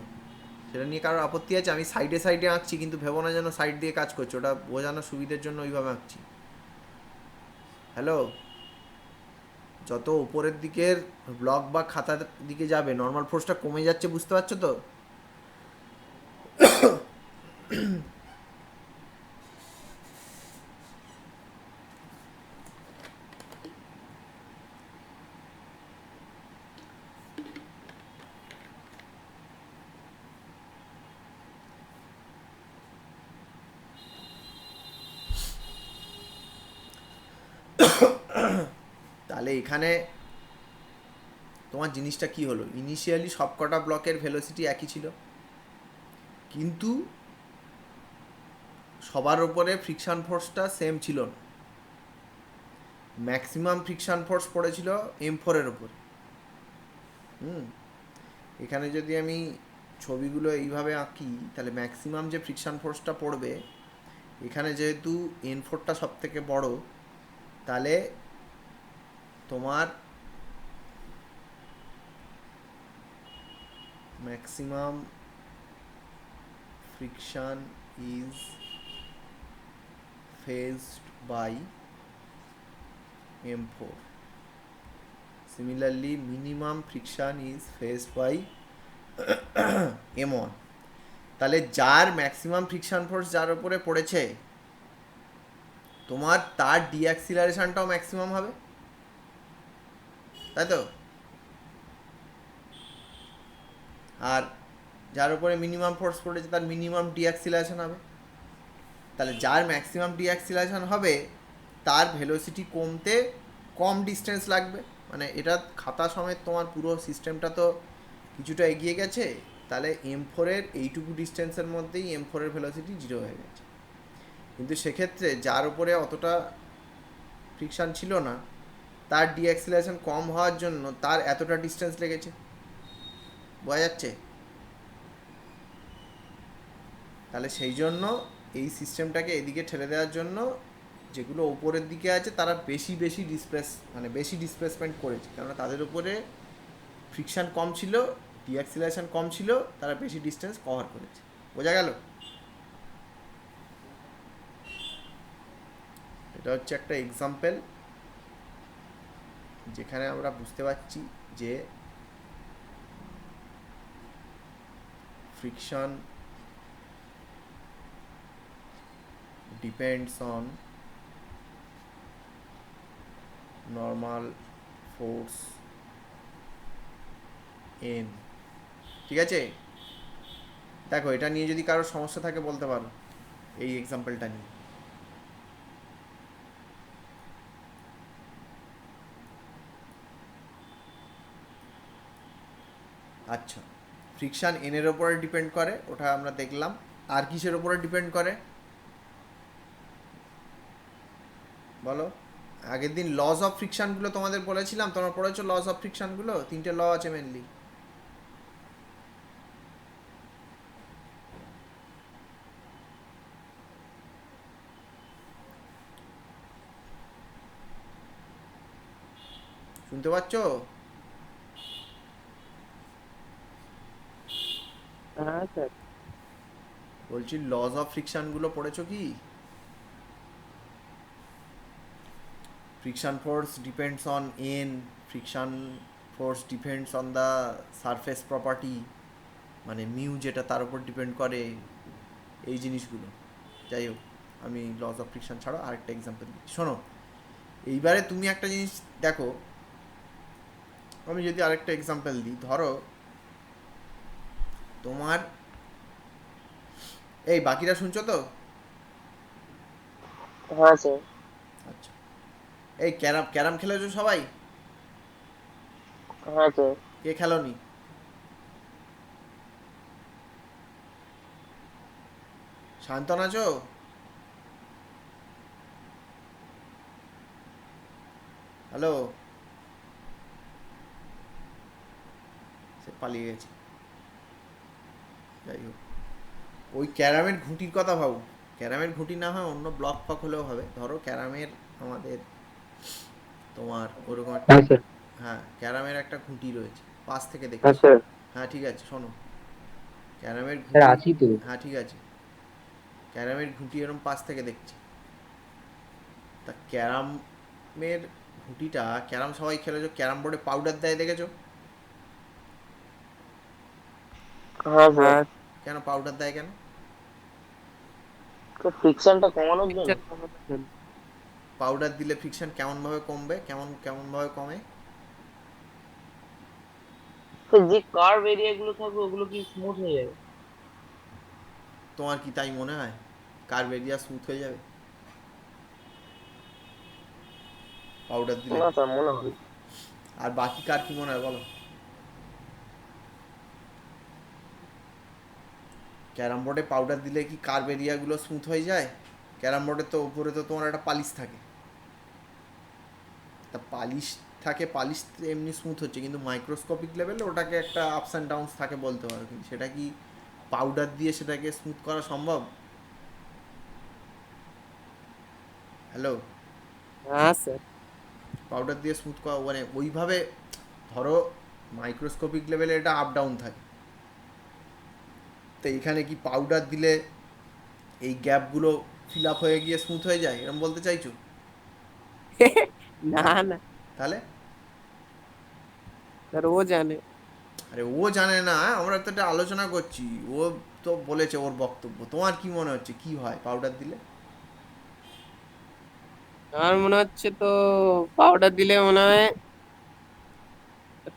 সেটা নিয়ে কারোর আপত্তি আছে? আমি সাইডে সাইডে আঁকছি, কিন্তু ভেবো না যেন সাইড দিয়ে কাজ করছে, ওটা বোঝানোর সুবিধের জন্য ওইভাবে আঁকছি। হ্যালো, যত উপরের দিকের ব্লক বা খাতার দিকে যাবে নর্মাল ফোর্সটা কমে যাচ্ছে, বুঝতে পারছো তো। তাহলে এখানে তোমার জিনিসটা কি হলো, ইনিশিয়ালি সবকটা ব্লকের ভেলোসিটি একই ছিল, কিন্তু সবার ওপরে ফ্রিকশন ফোর্সটা সেম ছিল না। ম্যাক্সিমাম ফ্রিকশন ফোর্স পড়েছিল M4 এর ওপরে। এখানে যদি আমি ছবিগুলো এইভাবে আঁকি তাহলে ম্যাক্সিমাম যে ফ্রিকশন ফোর্সটা পড়বে, এখানে যেহেতু N4টা সব থেকে বড়, তাহলে তোমার maximum friction is faced by M4. Similarly, minimum friction is faced by M1. তাহলে যার ম্যাক্সিমাম ফ্রিকশন ফোর্স যার উপরে পড়েছে, তোমার তার ডিঅ্যাক্সিলারেশনটাও ম্যাক্সিমাম হবে, তাই তো। আর যার উপরে মিনিমাম ফোর্স পড়েছে তার মিনিমাম ডিঅ্যাক্সিলারেশন হবে। তাহলে যার ম্যাক্সিমাম ডিঅ্যাক্সিলারেশন হবে তার ভেলোসিটি কমতে কম ডিস্টেন্স লাগবে। মানে এটা খাতা সমেত তোমার পুরো সিস্টেমটা তো কিছুটা এগিয়ে গেছে। তাহলে M4-এর এইটুকু ডিস্টেন্সের মধ্যেই M4-এর ভেলোসিটি 0 হয়ে গেছে। কিন্তু সেক্ষেত্রে যার উপরে অতটা ফ্রিকশান ছিল না, তার ডিঅ্যাক্সিলারেশন কম হওয়ার জন্য তার এতটা ডিস্টেন্স লেগেছে, বোঝা যাচ্ছে। তাহলে সেই জন্য এই সিস্টেমটাকে এদিকে ঠেলে দেওয়ার জন্য যেগুলো ওপরের দিকে আছে তারা বেশি ডিসপ্লেসমেন্ট করেছে, কেননা তাদের উপরে ফ্রিকশান কম ছিল, ডিঅ্যাক্সিলারেশন কম ছিল, তারা বেশি ডিস্টেন্স কভার করেছে। বোঝা গেল? এটা হচ্ছে একটা এক্সাম্পল যেখানে আমরা বুঝতে পারছি যে friction depends on normal force N. ঠিক আছে, দেখো এটা নিয়ে যদি কারোর সমস্যা থাকে বলতে পারো, এই এক্সাম্পলটা নিয়ে। আচ্ছা, ফ্রিকশান এনের ওপরে ডিপেন্ড করে, ওটা আমরা দেখলাম। আর কিসের ওপরে ডিপেন্ড করে বলো? আগের দিন লস অফ ফ্রিকশানগুলো তোমাদের বলেছিলাম, তোমরা পড়েছো লস অফ ফ্রিকশানগুলো? 3টে ল আছে মেনলি। শুনতে পাচ্ছ? হ্যাঁ স্যার। বলছি লস অফ ফ্রিকশানগুলো পড়েছো কি? Friction force depends on an, friction force depends on the surface property, মানে মিউ যেটা তার উপর ডিপেন্ড করে, এই জিনিসগুলো। যাই হোক, আমি লস অফ ফ্রিকশন ছাড়া আরেকটা এক্সাম্পল দিচ্ছি, শোনো। এইবারে তুমি একটা জিনিস দেখো, আমি যদি আরেকটা এক্সাম্পল দিই, ধরো তোমার এই বাকিরা শুনছো তো? হ্যাঁ স্যার। আচ্ছা, এই ক্যারাম ক্যারাম খেলেছো সবাই? হ্যাঁ স্যার। কে খেলোনি? শান্তন আছো? হ্যালো? সে পালিয়ে গেছে। যাই হোক, ওই ক্যারামের ঘুঁটির কথা ভাবো। ক্যারামের ঘুঁটি না হয় অন্য ব্লক ফক হলেও হবে, ধরো ক্যারামের আমাদের তোমার ওরকম একটা, হ্যাঁ স্যার। হ্যাঁ ক্যারামের একটা ঘুঁটি রয়েছে, পাশ থেকে হ্যাঁ দেখছি। স্যার। হ্যাঁ ঠিক আছে, শোনো, ক্যারামের স্যার ঘুঁটি, আছি তো। হ্যাঁ ঠিক আছে, ক্যারামের ঘুঁটি এরকম পাশ থেকে দেখছি। তা ক্যারামের ঘুঁটিটা, ক্যারাম সবাই খেলেছো, ক্যারাম বোর্ডে পাউডার দেয় দেখেছো? হ্যাঁ স্যার। হ্যাঁ। কেন পাউডার দেয় কেন? তো ফ্রিকশনটা কমানোর জন্য। পিকচার কমানোর জন্য। পাউডার দিলে ফ্রিকশন কেমনভাবে কমবে, কেমনভাবে কমে? তো যে কার্ভ এরিয়া গুলো থাকবে ওগুলো কি স্মুথ হয়ে যাবে? তোমার কি তাই মনে হয় কার্ভ এরিয়া স্মুথ হয়ে যাবে পাউডার দিলে? না স্যার, মনে হয় না। আর বাকি কার কি মনে হয় বলো? ক্যারাম বোর্ডে পাউডার দিলে কি কার্ভ এরিয়াগুলো স্মুথ হয়ে যায়? ক্যারাম বোর্ডের তো উপরে তো তোমার একটা পালিশ থাকে, তা পালিশ থাকে, পালিশ এমনি স্মুথ হচ্ছে, কিন্তু মাইক্রোস্কোপিক লেভেলে ওটাকে একটা আপস অ্যান্ড ডাউনস থাকে বলতে পারো, কিন্তু সেটা কি পাউডার দিয়ে সেটাকে স্মুথ করা সম্ভব? হ্যালো? হ্যাঁ স্যার। পাউডার দিয়ে স্মুথ করা মানে ওইভাবে, ধরো মাইক্রোস্কোপিক লেভেলে এটা আপ ডাউন থাকে, তো এখানে কি পাউডার দিলে এই গ্যাপগুলো ফিল আপ হয়ে গিয়ে স্মুথ হয়ে যায়, এরকম বলতে চাইছো? না হ্যাঁ, না তাহলে? স্যার, ও জানে। আরে ও জানে না, আমরা তো এটা আলোচনা করছি। ও তো বলেছে ওর বক্তব্য, তোমার কি মনে হচ্ছে কি হয় পাউডার দিলে? আমার মনে হচ্ছে তো পাউডার দিলে মনে হয়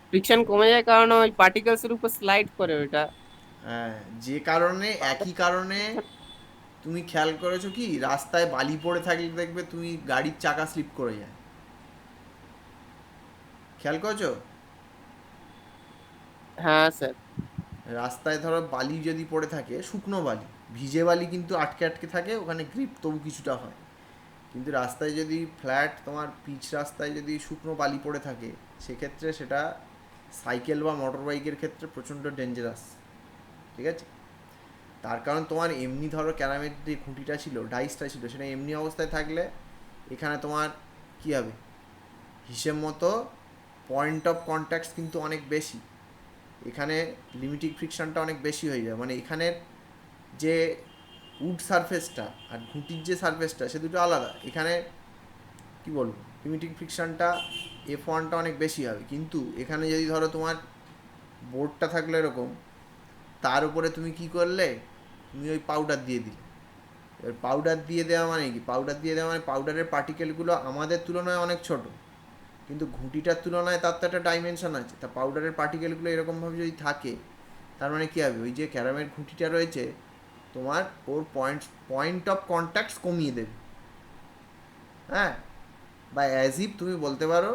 ফ্রিকশন কমে যায়, কারণ ওই পার্টিকেলস এর উপর স্লাইড করে ওইটা। হ্যাঁ, যে কারণে, পাউডার একই কারণে তুমি খেয়াল করেছো কি রাস্তায় বালি পড়ে থাকলে দেখবে তুমি গাড়ির চাকা স্লিপ করে যায়, খেয়াল করেছো? হ্যাঁ স্যার। রাস্তায় ধরো বালি যদি পড়ে থাকে, শুকনো বালি, ভিজে বালি কিন্তু আটকে আটকে থাকে, ওখানে গ্রিপ তবু কিছুটা হয়, কিন্তু রাস্তায় যদি ফ্ল্যাট তোমার পিচ রাস্তায় যদি শুকনো বালি পড়ে থাকে, সেক্ষেত্রে সেটা সাইকেল বা মোটর বাইকের ক্ষেত্রে প্রচণ্ড ডেঞ্জারাস। ঠিক আছে? তার কারণ তোমার এমনি ধরো ক্যারামের যে খুঁটিটা ছিল, ডাইসটা ছিল, সেটা এমনি অবস্থায় থাকলে এখানে তোমার কী হবে, হিসেব মতো পয়েন্ট অফ কন্ট্যাক্টস কিন্তু অনেক বেশি, এখানে লিমিটিং ফ্রিকশনটা অনেক বেশি হয়ে যায়, মানে এখানের যে উড সারফেসটা আর ঘুঁটির যে সারফেসটা সে দুটো আলাদা, এখানে কি বলবো, লিমিটিং ফ্রিকশনটা F1টা অনেক বেশি হবে, কিন্তু এখানে যদি ধরো তোমার বোর্ডটা থাকলে এরকম, তার উপরে তুমি কি করলে, তুমি ওই পাউডার দিয়ে দিলে, এবার পাউডার দিয়ে দেওয়া মানে কি, পাউডার দিয়ে দেওয়া মানে পাউডারের পার্টিকেলগুলো আমাদের তুলনায় অনেক ছোট, কিন্তু ঘুঁটিটার তুলনায় তার তো একটা ডাইমেনশন আছে, তা পাউডারের পার্টিকেলগুলো এরকমভাবে যদি থাকে, তার মানে কী হবে, ওই যে ক্যারামের ঘুঁটিটা রয়েছে তোমার, ওর পয়েন্ট অফ কন্ট্যাক্টস কমিয়ে দেবে। হ্যাঁ, বা অ্যাজ ইফ তুমি বলতে পারো,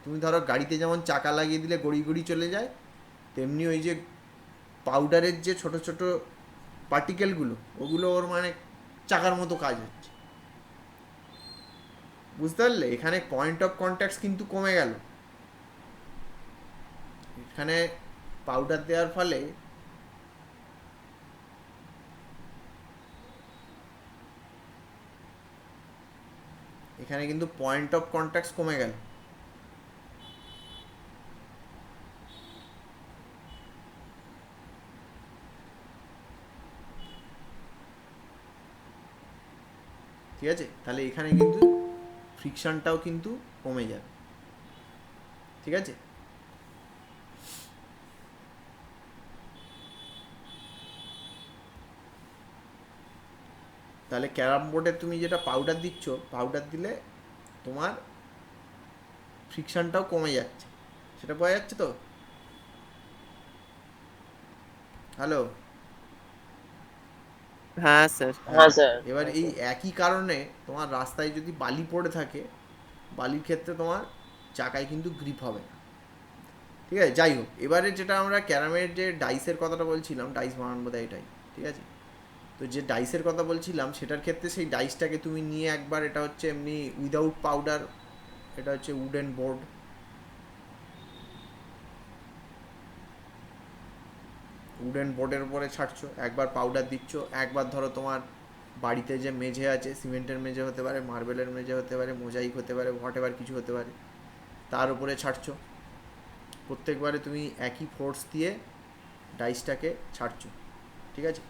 তুমি ধরো গাড়িতে যেমন চাকা লাগিয়ে দিলে গড়ি গড়ি চলে যায়, তেমনি ওই যে পাউডারের যে ছোট ছোট পার্টিকেলগুলো, ওগুলো ওর মানে চাকার মতো কাজ হচ্ছে, বুঝতে পারলে? এখানে পয়েন্ট অফ কন্ট্যাক্টস কিন্তু কমে গেল, এখানে পাউডার দেওয়ার ফলে এখানে কিন্তু পয়েন্ট অফ কন্ট্যাক্টস কমে গেল। ঠিক আছে? তাহলে এখানে কিন্তু ফ্রিকশনটাও কিন্তু কমে যাবে। ঠিক আছে? তাহলে ক্যারাম বোর্ডে তুমি যেটা পাউডার দিচ্ছ, পাউডার দিলে তোমার ফ্রিকশনটাও কমে যাচ্ছে, সেটা বোঝা যাচ্ছে তো? হ্যালো? হ্যাঁ স্যার। হ্যাঁ হ্যাঁ, স্যার। এবার হ্যাঁ এই স্যার। একই কারণে তোমার রাস্তায় যদি বালি পড়ে থাকে, বালির ক্ষেত্রে তোমার চাকায় কিন্তু গ্রিপ হবে না। ঠিক আছে, যাই হোক, এবারে যেটা আমরা ক্যারামের যে ডাইসের কথাটা বলছিলাম, ডাইস বানানো বোধ এটাই, ঠিক আছে। তো যে ডাইসের কথা বলছিলাম সেটার ক্ষেত্রে সেই ডাইসটাকে তুমি নিয়ে একবার, এটা হচ্ছে এমনি উইদাউট পাউডার, এটা হচ্ছে উডেন বোর্ড, উডেন বোর্ডের উপরে ছাড়ছো, একবার পাউডার দিচ্ছ, একবার ধরো তোমার বাড়িতে যে মেঝে আছে, সিমেন্টের মেঝে হতে পারে, মার্বেলের মেঝে হতে পারে, মোজাইক হতে পারে, হোয়াট এভার কিছু হতে পারে, তার উপরে ছাড়ছো। প্রত্যেকবারে তুমি একই ফোর্স দিয়ে ডাইসটাকে ছাড়ছো, ঠিক আছে।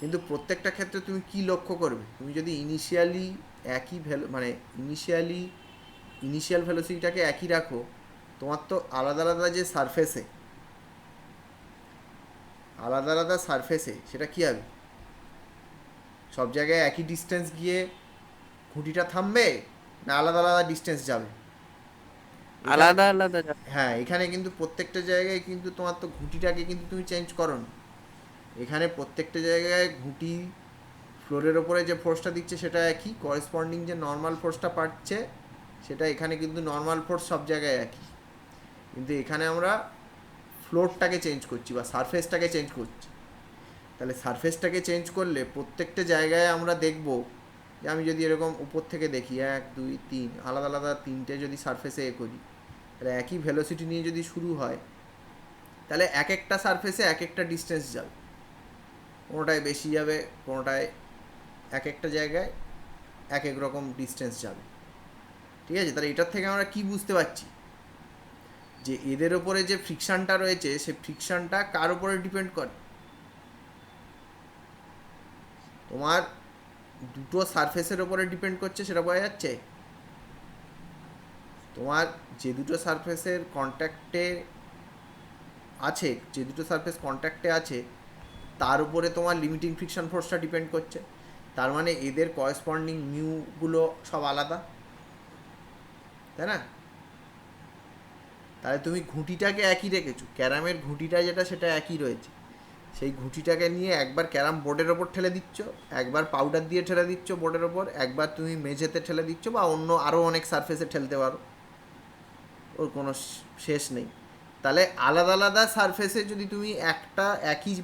কিন্তু প্রত্যেকটা ক্ষেত্রে তুমি কি লক্ষ্য করবে, তুমি যদি ইনিশিয়ালি একই মানে ইনিশিয়াল ভেলোসিটিটাকে একই রাখো, তোমার তো আলাদা আলাদা যে সারফেসে, আলাদা আলাদা সারফেসে সেটা কী হবে, সব জায়গায় একই ডিস্টেন্স গিয়ে খুঁটিটা থামবে, না আলাদা আলাদা ডিস্টেন্স যাবে এখানে? আলাদা আলাদা হ্যাঁ, এখানে কিন্তু প্রত্যেকটা জায়গায় কিন্তু তোমার তো ঘুঁটিটাকে কিন্তু তুমি চেঞ্জ করো না। এখানে প্রত্যেকটা জায়গায় ঘুঁটি ফ্লোরের ওপরে যে ফোর্সটা দিচ্ছে সেটা একই, করেসপন্ডিং যে নর্মাল ফোর্সটা পাচ্ছে সেটা এখানে কিন্তু নর্মাল ফোর্স সব জায়গায় একই, কিন্তু এখানে আমরা ফ্লোরটাকে চেঞ্জ করছি বা সারফেসটাকে চেঞ্জ করছি। তাহলে সারফেসটাকে চেঞ্জ করলে প্রত্যেকটা জায়গায় আমরা দেখব যে, আমি যদি এরকম উপর থেকে দেখি 1 2 3 আলাদা আলাদা তিনটে যদি সারফেসে করি, তাহলে একই ভেলোসিটি নিয়ে যদি শুরু হয়, তাহলে এক একটা সারফেসে এক একটা ডিস্টেন্স যাবে, কোনোটায় বেশি যাবে, কোনোটায় এক একটা জায়গায় এক এক রকম ডিস্টেন্স যাবে, ঠিক আছে। তাহলে এটার থেকে আমরা কি বুঝতে পারছি, যে এদের ওপরে যে ফ্রিকশানটা রয়েছে সে ফ্রিকশানটা কার উপরে ডিপেন্ড করে, তোমার দুটো সারফেসের ওপরে ডিপেন্ড করছে, সেটা বোঝা যাচ্ছে। তোমার যে দুটো সারফেসের কন্ট্যাক্টে আছে, যে দুটো সারফেস কন্ট্যাক্টে আছে তার উপরে তোমার লিমিটিং ফ্রিকশন ফোর্সটা ডিপেন্ড করছে। তার মানে এদের করেসপন্ডিং মিউগুলো সব আলাদা, তাই না? তাহলে তুমি ঘুঁটিটাকে একই রেখেছো, ক্যারামের ঘুঁটিটা যেটা সেটা একই রয়েছে, সেই ঘুঁটিটাকে নিয়ে একবার ক্যারাম বোর্ডের ওপর ঠেলে দিচ্ছ, একবার পাউডার দিয়ে ঠেলে দিচ্ছ বোর্ডের ওপর, একবার তুমি মেঝেতে ঠেলে দিচ্ছ, বা অন্য আরও অনেক সারফেসে ঠেলতে পারো, ওর কোনো শেষ নেই। তাহলে আলাদা আলাদা সারফেসে যদি তুমি একটা একই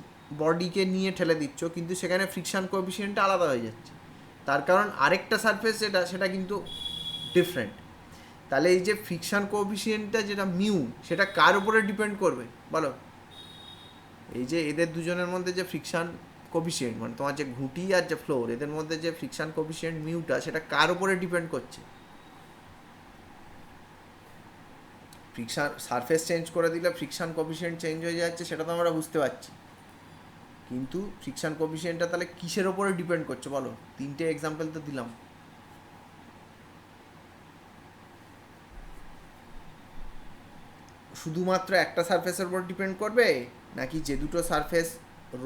বডিকে নিয়ে ঠেলে দিচ্ছ, কিন্তু সেখানে ফ্রিকশন কোএফিসিয়েন্টটা আলাদা হয়ে যাচ্ছে, তার কারণ আরেকটা সারফেস যেটা সেটা কিন্তু ডিফারেন্ট। তাহলে এই যে ফ্রিকশন কোএফিসিয়েন্টটা যেটা মিউ, সেটা কার উপরে ডিপেন্ড করবে বলো? এই যে এদের দুজনের মধ্যে যে ফ্রিকশন কোএফিসিয়েন্ট, মানে তোমার যে ঘুঁটি আর যে ফ্লোর, এদের মধ্যে যে ফ্রিকশন কোএফিসিয়েন্ট মিউটা, সেটা কার উপরে ডিপেন্ড করছে? ফ্রিকশান সারফেস চেঞ্জ করে দিলে ফ্রিকশান কোএফিসিয়েন্ট চেঞ্জ হয়ে যাচ্ছে, সেটা তো আমরা বুঝতে পারছি, কিন্তু ফ্রিকশান কোএফিসিয়েন্টটা তাহলে কিসের ওপরে ডিপেন্ড করছে বলো? তিনটে এক্সাম্পল তো দিলাম। শুধুমাত্র একটা সারফেসের উপর ডিপেন্ড করবে, নাকি যে দুটো সারফেস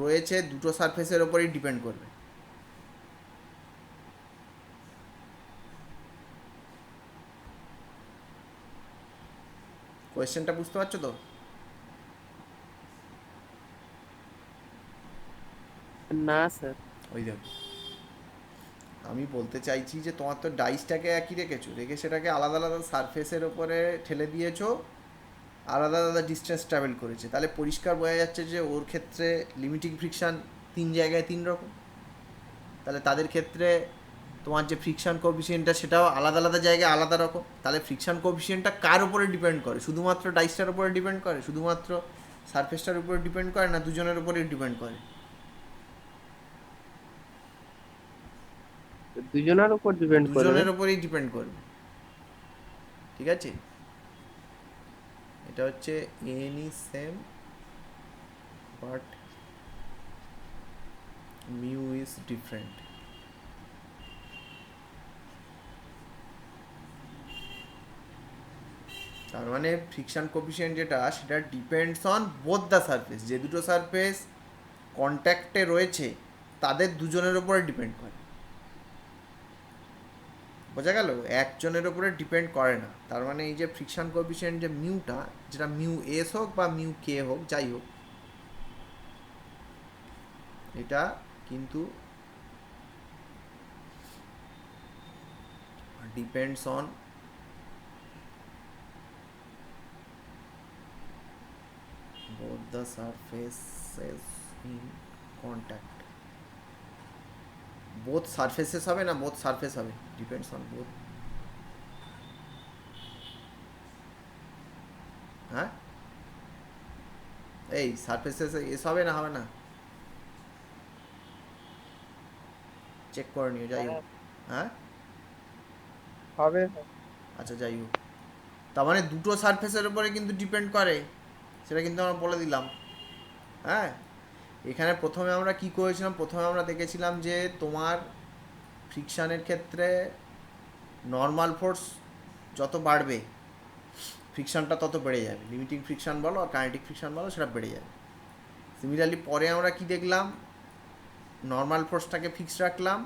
রয়েছে দুটো সারফেসের ওপরেই ডিপেন্ড করবে? কোয়েশ্চেনটা বুঝতে পারছো তো? না স্যার। ওই দেখো, আমি বলতে চাইছি যে তোমার তো ডাইসটাকে একই রেখেছো, রেখে সেটাকে আলাদা আলাদা সারফেসের ওপরে ঠেলে দিয়েছো, আলাদা আলাদা ডিস্টেন্স ট্রাভেল করেছে, তাহলে পরিষ্কার বোঝা যাচ্ছে যে ওর ক্ষেত্রে লিমিটিং ফ্রিকশান তিন জায়গায় তিন রকম। তাহলে তাদের ক্ষেত্রে তোমার যে ফ্রিকশান কোএফিসিয়েন্টটা সেটাও আলাদা আলাদা জায়গায় আলাদা রকম। তাহলে ফ্রিকশান কোএফিসিয়েন্টটা কার উপরে ডিপেন্ড করে? শুধুমাত্র ডাইসটার উপরে ডিপেন্ড করে, শুধুমাত্র সারফেসটার উপরে ডিপেন্ড করে, না দুজনের উপরে ডিপেন্ড করে? দুজনের উপর ডিপেন্ড করবে। দুজনের উপরেই ডিপেন্ড করবে, ঠিক আছে। এটা হচ্ছে এনই same but mu is different. তার মানে ফ্রিকশন কোএফিসিয়েন্ট যেটা, সেটা depends on both the surface, যে দুটো সারফেস কন্ট্যাক্টে রয়েছে তাদের দুজনের উপরে ডিপেন্ড করে, বোঝা গেল? একজনের উপরে ডিপেন্ড করে না। তার মানে এই যে ফ্রিকশন কোএফিসিয়েন্ট যে মিউটা, যেটা মিউ এস হোক বা মিউ কে হোক, যাই হোক, এটা কিন্তু depends on both the surfaces in contact. both surfaces হবে না both surface হবে? depends on both. হ্যাঁ এই সারফেসেস এস হবে না হবে না চেক করে নিও যাই হোক। হ্যাঁ হবে। আচ্ছা যাই হোক, তার মানে দুটো সারফেসের উপরে কিন্তু ডিপেন্ড করে, সেটা কিন্তু আমরা বলে দিলাম। হ্যাঁ এখানে প্রথমে আমরা কি করেছিলাম, প্রথমে আমরা দেখেছিলাম যে তোমার ফ্রিকশানের ক্ষেত্রে নর্মাল ফোর্স যত বাড়বে ফ্রিকশানটা তত বেড়ে যাবে, লিমিটিং ফ্রিকশান বলো আর কাইনেটিক ফ্রিকশান বলো সেটা বেড়ে যাবে। সিমিলারলি পরে আমরা কি দেখলাম, নর্মাল ফোর্সটাকে ফিক্স রাখলাম,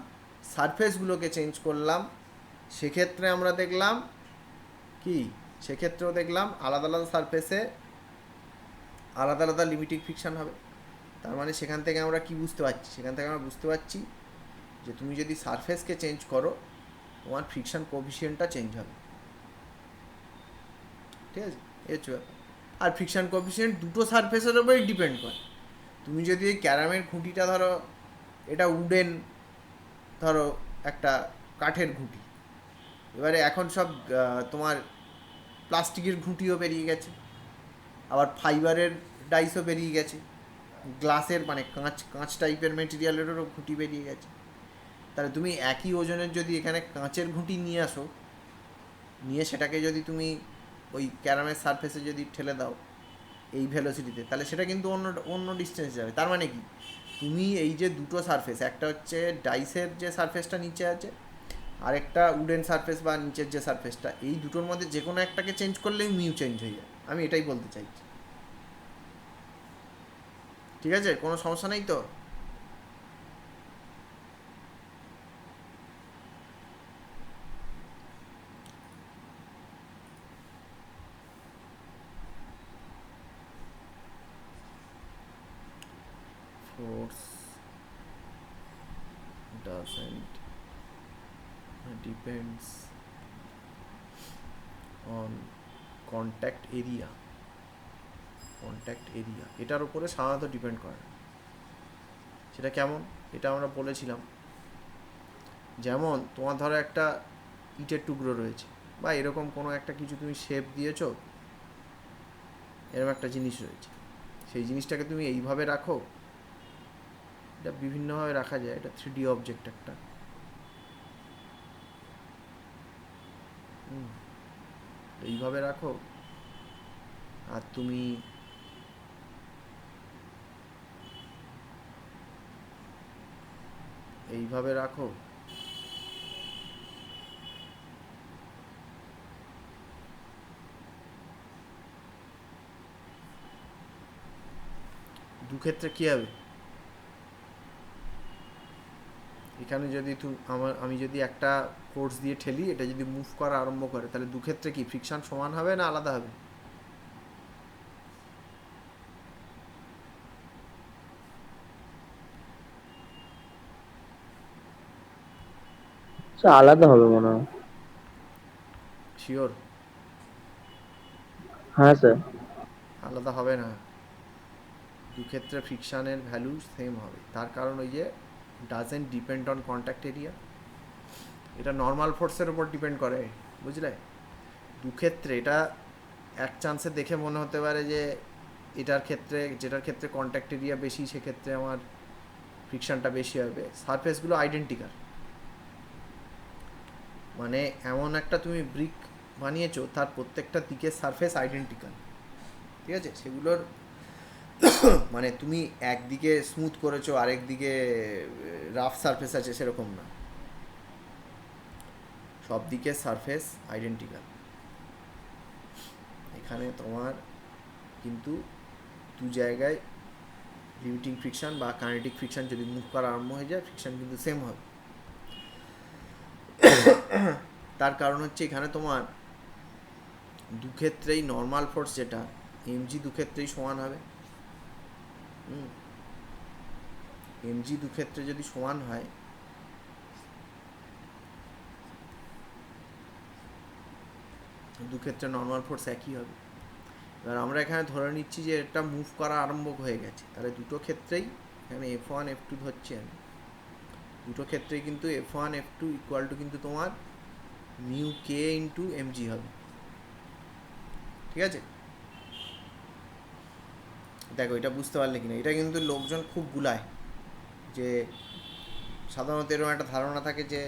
সারফেসগুলোকে চেঞ্জ করলাম, সেক্ষেত্রে আমরা দেখলাম কি, সেক্ষেত্রেও দেখলাম আলাদা আলাদা সারফেসে আলাদা আলাদা লিমিটিং ফ্রিকশান হবে। তার মানে সেখান থেকে আমরা কি বুঝতে পারছি, সেখান থেকে আমরা বুঝতে পারছি যে তুমি যদি সারফেসকে চেঞ্জ করো তোমার ফ্রিকশান কোএফিসিয়েন্টটা চেঞ্জ হবে। ঠিক আছে, এই হচ্ছে ব্যাপার। আর ফ্রিকশান কোএফিসিয়েন্ট দুটো সারফেসের উপরেই ডিপেন্ড করে। তুমি যদি এই ক্যারামের খুঁটিটা ধরো, এটা উডেন, ধরো একটা কাঠের ঘুঁটি, এবারে এখন সব তোমার প্লাস্টিকের ঘুঁটিও বেরিয়ে গেছে, আবার ফাইবারের ডাইসও বেরিয়ে গেছে, গ্লাসের মানে কাঁচ কাঁচ টাইপের মেটেরিয়ালেরও ঘুঁটি বেরিয়ে গেছে। তাহলে তুমি একই ওজনের যদি এখানে কাঁচের ঘুঁটি নিয়ে আসো, নিয়ে সেটাকে যদি তুমি ওই ক্যারামের সারফেসে যদি ঠেলে দাও এই ভেলোসিটিতে, তাহলে সেটা কিন্তু অন্য অন্য ডিস্টেন্স যাবে। তার মানে কি, তুমি এই যে দুটো সারফেস, একটা হচ্ছে ডাইসের যে সারফেসটা নিচে আছে, আর একটা উডেন সারফেস বা নিচের যে সারফেসটা, এই দুটোর মধ্যে যে কোনো একটাকে চেঞ্জ করলেই মিউ চেঞ্জ হয়ে যায়। আমি এটাই বলতে চাইছি। ঠিক আছে, কোনো সমস্যা নেই তো? Force doesn't depends on contact area. Contact area এটার উপরে সাধারণত ডিপেন্ড করে না। সেটা কেমন, এটা আমরা বলেছিলাম, যেমন তোমার ধরো একটা ইটের টুকরো রয়েছে বা এরকম কোনো একটা কিছু তুমি শেপ দিয়েছো, এরকম একটা জিনিস রয়েছে, সেই জিনিসটাকে তুমি এইভাবে রাখো, এটা বিভিন্নভাবে রাখা যায়, এটা 3D অবজেক্ট একটা, এইভাবে রাখো, আর তুমি এইভাবে রাখো, দু ক্ষেত্রে কী হবে, এখানে যদি আমি যদি একটা ফোর্স দিয়ে ঠেলি, এটা যদি মুভ করা আরম্ভ করে, তাহলে দু ক্ষেত্রে কি ফ্রিকশন সমান হবে না আলাদা হবে? আলাদা হবে মনে হয়। শিওর? হ্যাঁ স্যার। আলাদা হবে না, দু ক্ষেত্রে ফ্রিকশানের ভ্যালু সেম হবে। তার কারণ ওই যে doesn't depend on contact area, এটা নর্মাল ফোর্সের উপর ডিপেন্ড করে, বুঝলে? দু ক্ষেত্রে এটা এক চান্সে দেখে মনে হতে পারে যে এটার ক্ষেত্রে, যেটার ক্ষেত্রে কন্ট্যাক্ট এরিয়া বেশি সেক্ষেত্রে আমার ফ্রিকশানটা বেশি হবে। সারফেসগুলো আইডেন্টিক্যাল, মানে এমন একটা তুমি ব্রিক বানিয়েছো তার প্রত্যেকটা দিকের সারফেস আইডেন্টিক্যাল, ঠিক আছে? সেগুলোর মানে তুমি একদিকে স্মুথ করেছো আরেক দিকে রাফ সারফেস আছে সেরকম না, সব দিকের সারফেস আইডেন্টিক্যাল। এখানে তোমার কিন্তু দু জায়গায় লিমিটিং ফ্রিকশান বা কাইনেটিক ফ্রিকশান যদি মুভ করা আরম্ভ হয়ে যায়, ফ্রিকশান কিন্তু সেম হবে। তার কারণ হচ্ছে এখানে তোমার দু ক্ষেত্রেই নর্মাল ফোর্স যেটা এমজি দু ক্ষেত্রেই সমান হবে। এমজি দু ক্ষেত্রে যদি সমান হয় দু ক্ষেত্রে নর্মাল ফোর্স একই হবে। এবার আমরা এখানে ধরে নিচ্ছি যে এটা মুভ করা আরম্ভ হয়ে গেছে, তাহলে দুটো ক্ষেত্রেই এখানে F1 F2 ধরছি আমি, দুটো ক্ষেত্রেই কিন্তু F1 F2 ইকুয়াল টু কিন্তু তোমার মিউ কে ইন্টু এমজি হবে। ঠিক আছে, দেখো এটা বুঝতে পারলে কিনা, এটা কিন্তু লোকজন খুব গুলায়, যে সাধারণত এরকম একটা ধারণা থাকে যে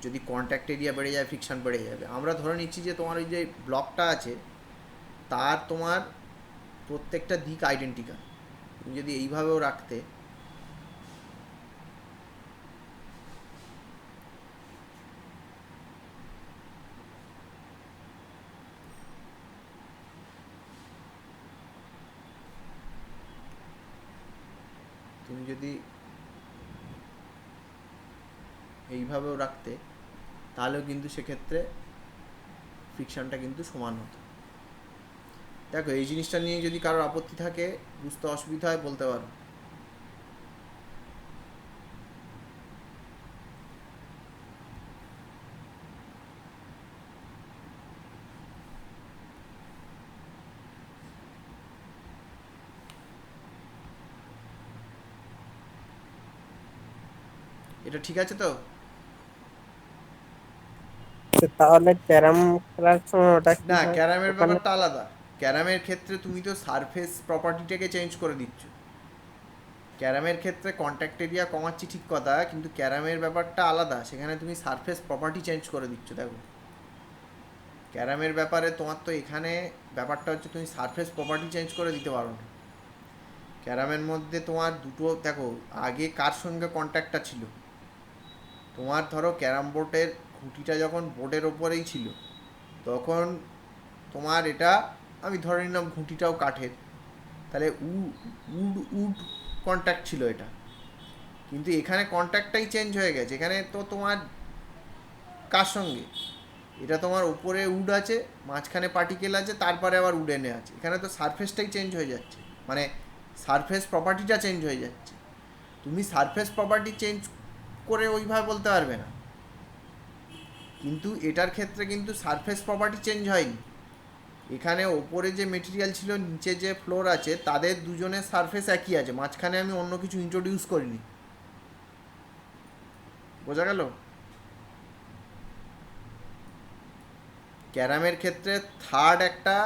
যদি কন্ট্যাক্ট এরিয়া বেড়ে যায় ফ্রিকশন বেড়ে যাবে। আমরা ধরে নিচ্ছি যে তোমার ওই যে ব্লকটা আছে তার তোমার প্রত্যেকটা দিক আইডেন্টিক্যাল। তুমি যদি এইভাবেও রাখতে, তুমি যদি এইভাবেও রাখতে তাহলেও কিন্তু সেক্ষেত্রে ফ্রিকশনটা কিন্তু সমান হতো। দেখো এই জিনিসটা নিয়ে যদি কারোর আপত্তি থাকে, বুঝতে অসুবিধা হয়, বলতে পারো। এটা ঠিক আছে তো? তো তাহলে ক্যারাম খেলার সময় ওটা কি না, হয় ক্যারামের ওখানে? ব্যাপারটা আলাদা। ক্যারামের ক্ষেত্রে তুমি তো সারফেস প্রপার্টিটাকে চেঞ্জ করে দিচ্ছ। ক্যারামের ক্ষেত্রে কন্ট্যাক্ট এরিয়া কমাচ্ছি ঠিক কথা, কিন্তু ক্যারামের ব্যাপারটা আলাদা, সেখানে তুমি সারফেস প্রপার্টি চেঞ্জ করে দিচ্ছ। দেখো ক্যারামের ব্যাপারে তোমার তো এখানে ব্যাপারটা হচ্ছে তুমি সারফেস প্রপার্টি চেঞ্জ করে দিতে পারো না। ক্যারামের মধ্যে তোমার দুটো, দেখো আগে কার সঙ্গে কন্ট্যাক্টটা ছিল, তোমার ধরো ক্যারাম বোর্ডের খুঁটিটা যখন বোর্ডের ওপরেই ছিল তখন তোমার এটা, আমি ধরে নিলাম ঘুঁটিটাও কাঠের, তাহলে উড উড কন্ট্যাক্ট ছিল এটা। কিন্তু এখানে কন্ট্যাক্টটাই চেঞ্জ হয়ে গেছে, এখানে তো তোমার কার সঙ্গে, এটা তোমার ওপরে উড আছে, মাঝখানে পার্টিকেল আছে, তারপরে আবার উডেনে আছে, এখানে তো সারফেসটাই চেঞ্জ হয়ে যাচ্ছে, মানে সারফেস প্রপার্টিটা চেঞ্জ হয়ে যাচ্ছে। তুমি সারফেস প্রপার্টি চেঞ্জ করে ওইভাবে বলতে পারবে না, কিন্তু এটার ক্ষেত্রে কিন্তু সারফেস প্রপার্টি চেঞ্জ হয়নি। এখানে ওপরে যে মেটেরিয়াল ছিল, নিচে যে ফ্লোর আছে, তাদের দুজনের সারফেস একই আছে, মাঝখানে আমি অন্য কিছু ইন্ট্রোডিউস করিনি। বোঝা গেল? ক্যারামের ক্ষেত্রে থার্ড একটা,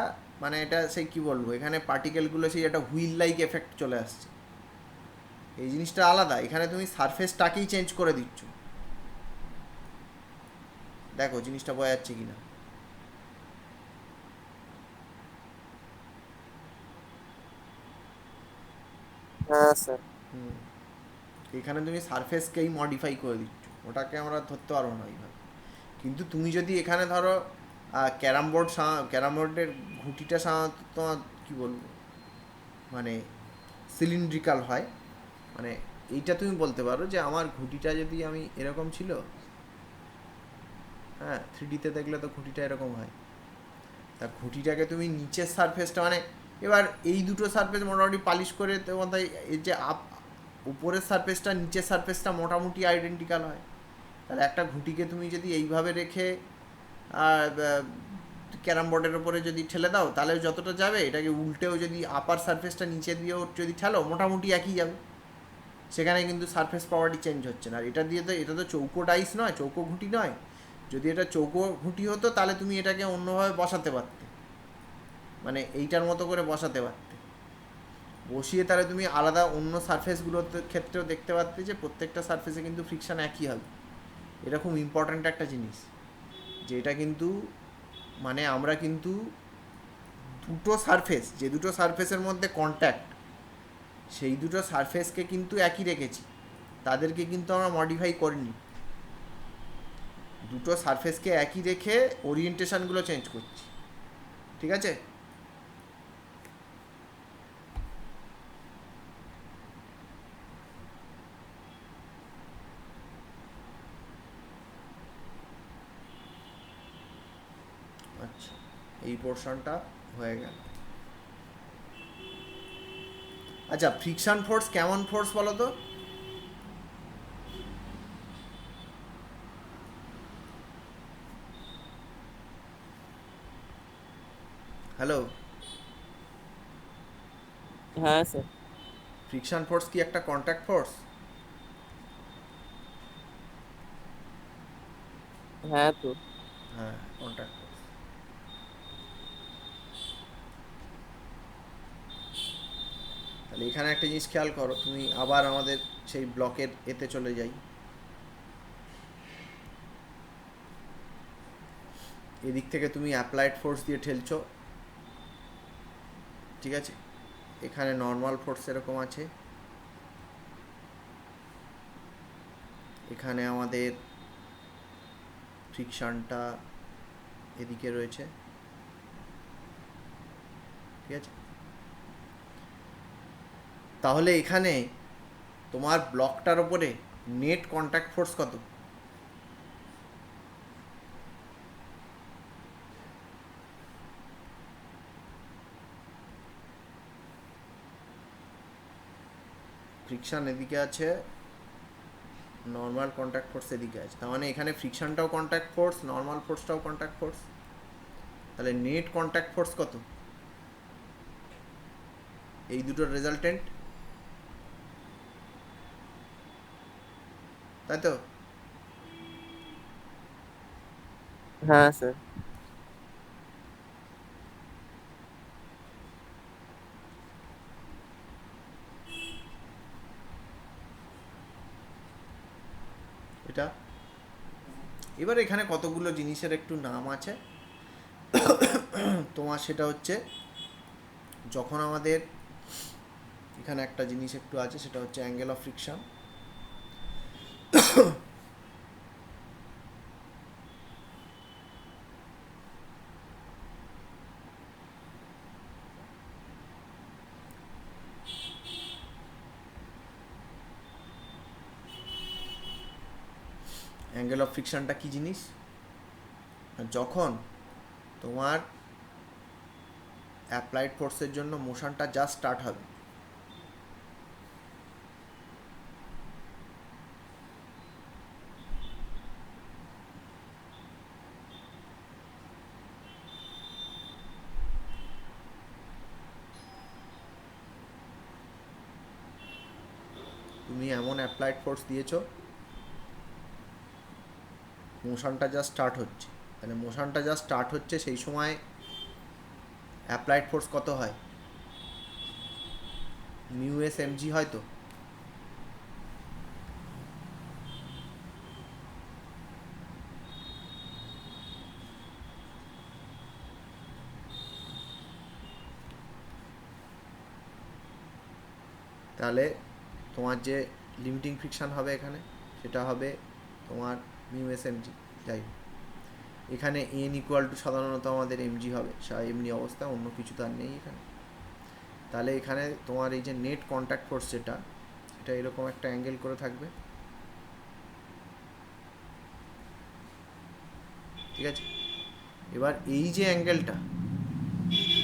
মানে এটা সেই কি বলবো, এখানে পার্টিকেলগুলো সেই একটা হুইল লাইক এফেক্ট চলে আসছে, এই জিনিসটা আলাদা। এখানে তুমি সারফেসটাকেই চেঞ্জ করে দিচ্ছ। দেখো জিনিসটা বোঝা যাচ্ছে কিনা। হ্যাঁ স্যার। হুম, এখানে তুমি সারফেসকেই মডিফাই করে দিচ্ছ, ওটাকে আমরা ধরতে পারবো না এইভাবে। কিন্তু তুমি যদি এখানে ধরো ক্যারাম বোর্ড, ক্যারাম বোর্ডের ঘুঁটিটা সাধারণত তোমার কী বলবো, মানে সিলিন্ড্রিক্যাল হয়, মানে এইটা তুমি বলতে পারো যে আমার ঘুঁটিটা যদি আমি এরকম ছিল, হ্যাঁ 3Dতে দেখলে তো ঘুঁটিটা এরকম হয়, তা ঘুঁটিটাকে তুমি নিচের সারফেসটা, মানে এবার এই দুটো সারফেস মোটামুটি পালিশ করে তোমার, তাই এর যে উপরের সারফেসটা নিচের সারফেসটা মোটামুটি আইডেন্টিক্যাল হয়। তাহলে একটা ঘুঁটিকে তুমি যদি এইভাবে রেখে ক্যারাম বোর্ডের ওপরে যদি ঠেলে দাও, তাহলে যতটা যাবে, এটাকে উল্টেও যদি আপার সারফেসটা নিচে দিয়েও যদি ঠেলো, মোটামুটি একই যাবে। সেখানে কিন্তু সারফেস পাওয়ারটি চেঞ্জ হচ্ছে না। আর এটা দিয়ে তো, এটা তো চৌকো ডাইস নয়, চৌকো ঘুঁটি নয়। যদি এটা চৌকো ঘুঁটি হতো তাহলে তুমি এটাকে অন্যভাবে বসাতে পারতে, মানে এইটার মতো করে বসাতে পারতে, বসিয়ে তাহলে তুমি আলাদা অন্য সারফেসগুলোর ক্ষেত্রেও দেখতে পারতে যে প্রত্যেকটা সারফেসে কিন্তু ফ্রিকশান একই হবে। এটা খুব ইম্পর্ট্যান্ট একটা জিনিস, যে এটা কিন্তু, মানে আমরা কিন্তু দুটো সারফেস, যে দুটো সারফেসের মধ্যে কন্ট্যাক্ট, সেই দুটো সারফেসকে কিন্তু একই রেখেছি, তাদেরকে কিন্তু আমরা মডিফাই করিনি। দুটো সারফেসকে একই রেখে ওরিয়েন্টেশনগুলো চেঞ্জ করছি। ঠিক আছে? আচ্ছা, এই পোর্শনটা হয়ে গেল। আচ্ছা, ফ্রিকশন ফোর্স কেমন ফোর্স বলো তো? হ্যালো, হ্যাঁ স্যার। ফ্রিকশন ফোর্স কি একটা কন্ট্যাক্ট ফোর্স? হ্যাঁ তো। হ্যাঁ, কন্ট্যাক্ট ফোর্স। তাহলে এখানে একটা জিনিস খেয়াল করো, তুমি আবার আমাদের সেই ব্লকের এতে চলে যাই। এদিক থেকে তুমি অ্যাপ্লাইড ফোর্স দিয়ে ঠেলছো, ঠিক আছে? এখানে নর্মাল ফোর্স এরকম আছে, এখানে আমাদের ফ্রিকশনটা এদিকে রয়েছে, ঠিক আছে? তাহলে এখানে তোমার ব্লকটার ওপরে নেট কন্ট্যাক্ট ফোর্স কত? ফ্রিকশন এদিকে আছে, নর্মাল কন্ট্যাক্ট ফোর্স এদিকে আছে, তার মানে এখানে ফ্রিকশনটাও কন্ট্যাক্ট ফোর্স, নর্মাল ফোর্সটাও কন্ট্যাক্ট ফোর্স। তাহলে নেট কন্ট্যাক্ট ফোর্স কত এই দুটোর রেজাল্টেন্ট, তাই তো? হ্যাঁ স্যার। এটা এবার এখানে কতগুলো জিনিসের একটু নাম আছে তোমার, সেটা হচ্ছে যখন আমাদের এখানে একটা জিনিস একটু আছে, সেটা হচ্ছে angle of friction. Angle of ফ্রিকশনটা কী জিনিস? যখন তোমার অ্যাপ্লাইড ফোর্সের জন্য মোশনটা জাস্ট স্টার্ট হবে, তুমি এমন অ্যাপ্লাইড ফোর্স দিয়েছো, মোশনটা জাস্ট স্টার্ট হচ্ছে, তাহলে মোশনটা জাস্ট স্টার্ট হচ্ছে সেই সময় অ্যাপ্লাইড ফোর্স কত হয়? মিউ এস এম জি হয় তো? তাহলে তোমার যে লিমিটিং ফ্রিকশন হবে এখানে, সেটা হবে তোমার মিউ এস এম জি। যাই হোক, এখানে এন ইকুয়াল টু সাধারণত আমাদের এমজি হবে, এমনি অবস্থা, অন্য কিছু তো আর নেই এখানে। তাহলে এখানে তোমার এই যে নেট কন্ট্যাক্ট ফোর্স যেটা, এটা এরকম একটা অ্যাঙ্গেল করে থাকবে, ঠিক আছে? এবার এই যে অ্যাঙ্গেলটা,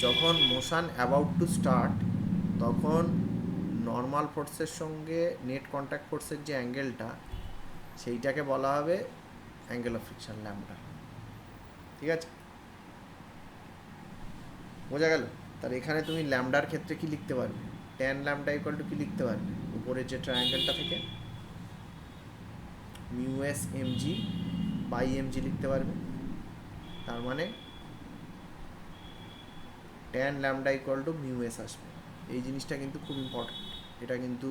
যখন মোশন অ্যাবাউট টু স্টার্ট, তখন নর্মাল ফোর্সের সঙ্গে নেট কন্ট্যাক্ট ফোর্সের যে অ্যাঙ্গেলটা, সেইটাকে বলা হবে অ্যাঙ্গেল অফ ফ্রিকশন, ল্যাম্বডা, ঠিক আছে? বোঝা গেল? তাহলে এখানে তুমি ল্যামডার ক্ষেত্রে কি লিখতে পারবে? ট্যান ল্যামডা ইকুয়াল টু কি লিখতে পারবে উপরের যে ট্রায়াঙ্গেলটা থেকে? Mu S M G by M G লিখতে পারবে। তার মানে tan lambda equal to mu S আসবে। এই জিনিসটা কিন্তু খুব ইম্পর্ট্যান্ট, এটা কিন্তু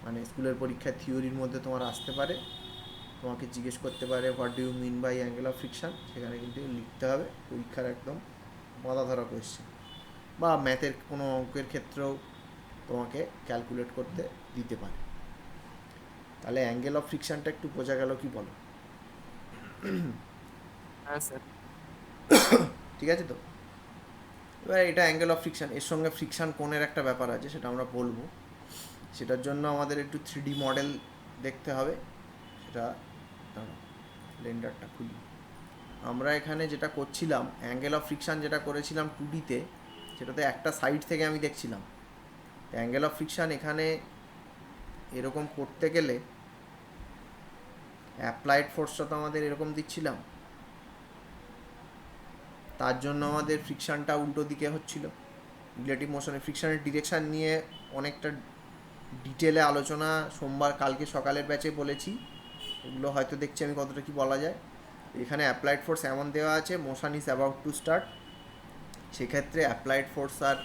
মানে স্কুলের পরীক্ষায় থিওরির মধ্যে তোমার আসতে পারে, তোমাকে জিজ্ঞেস করতে পারে what do you mean by angle of friction, সেখানে কিন্তু লিখতে হবে, পরীক্ষার একদম বাঁধা ধরা কোয়েশ্চেন। বা ম্যাথের কোনো অঙ্কের ক্ষেত্রেও তোমাকে ক্যালকুলেট করতে দিতে পারে। তাহলে অ্যাঙ্গেল অফ ফ্রিকশনটা একটু বোঝা গেল কি বলো? হ্যাঁ স্যার। ঠিক আছে তো? এবার এটা অ্যাঙ্গেল অফ ফ্রিকশন, এর সঙ্গে ফ্রিকশন কোণের একটা ব্যাপার আছে, সেটা আমরা বলবো। সেটার জন্য আমাদের একটু 3D মডেল দেখতে হবে, সেটা ব্লেন্ডারটা খুলি। আমরা এখানে যেটা করছিলাম, অ্যাঙ্গেল অফ ফ্রিকশন যেটা করেছিলাম 2Dতে, সেটাতে একটা সাইড থেকে আমি দেখছিলাম। অ্যাঙ্গেল অফ ফ্রিকশন এখানে এরকম করতে গেলে অ্যাপ্লাইড ফোর্সটা তো আমাদের এরকম দিচ্ছিলাম, তার জন্য আমাদের ফ্রিকশানটা উল্টো দিকে হচ্ছিল। রিলেটিভ মোশনের ফ্রিকশানের ডিরেকশান নিয়ে অনেকটা ডিটেলে আলোচনা কালকে সকালের ব্যাচে বলেছি। এগুলো হয়তো দেখছি আমি কতটা কি বলা যায়। এখানে অ্যাপ্লাইড ফোর্স এমন দেওয়া আছে, motion is about to start, সেক্ষেত্রে অ্যাপ্লাইড ফোর্স আর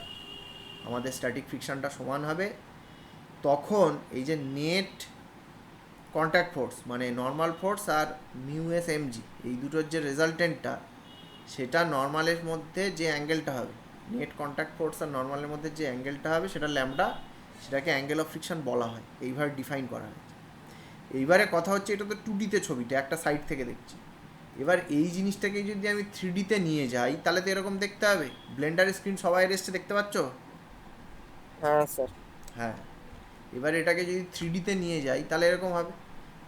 আমাদের স্ট্যাটিক ফ্রিকশানটা সমান হবে। তখন এই যে নেট কন্ট্যাক্ট ফোর্স মানে নর্মাল ফোর্স আর মিউ এস এমজি, এই দুটোর যে রেজাল্টেন্টটা, সেটা নর্মালের মধ্যে যে অ্যাঙ্গেলটা হবে, নেট কন্ট্যাক্ট ফোর্স আর নর্মালের মধ্যে যে অ্যাঙ্গেলটা হবে সেটা ল্যামডা, সেটাকে অ্যাঙ্গেল অফ ফ্রিকশন বলা হয়। এইভাবে ডিফাইন করা হয়েছে। এইবারে কথা হচ্ছে, এটা তো 2Dতে ছবিটা একটা সাইড থেকে দেখছি। এবার এই জিনিসটাকে যদি আমি 3Dতে নিয়ে যাই তাহলে তো এরকম দেখতে হবে। ব্লেন্ডার স্ক্রিন সবাই এসছে, দেখতে পাচ্ছ? হ্যাঁ স্যার। হ্যাঁ, এবার এটাকে যদি 3Dতে নিয়ে যাই তাহলে এরকম হবে।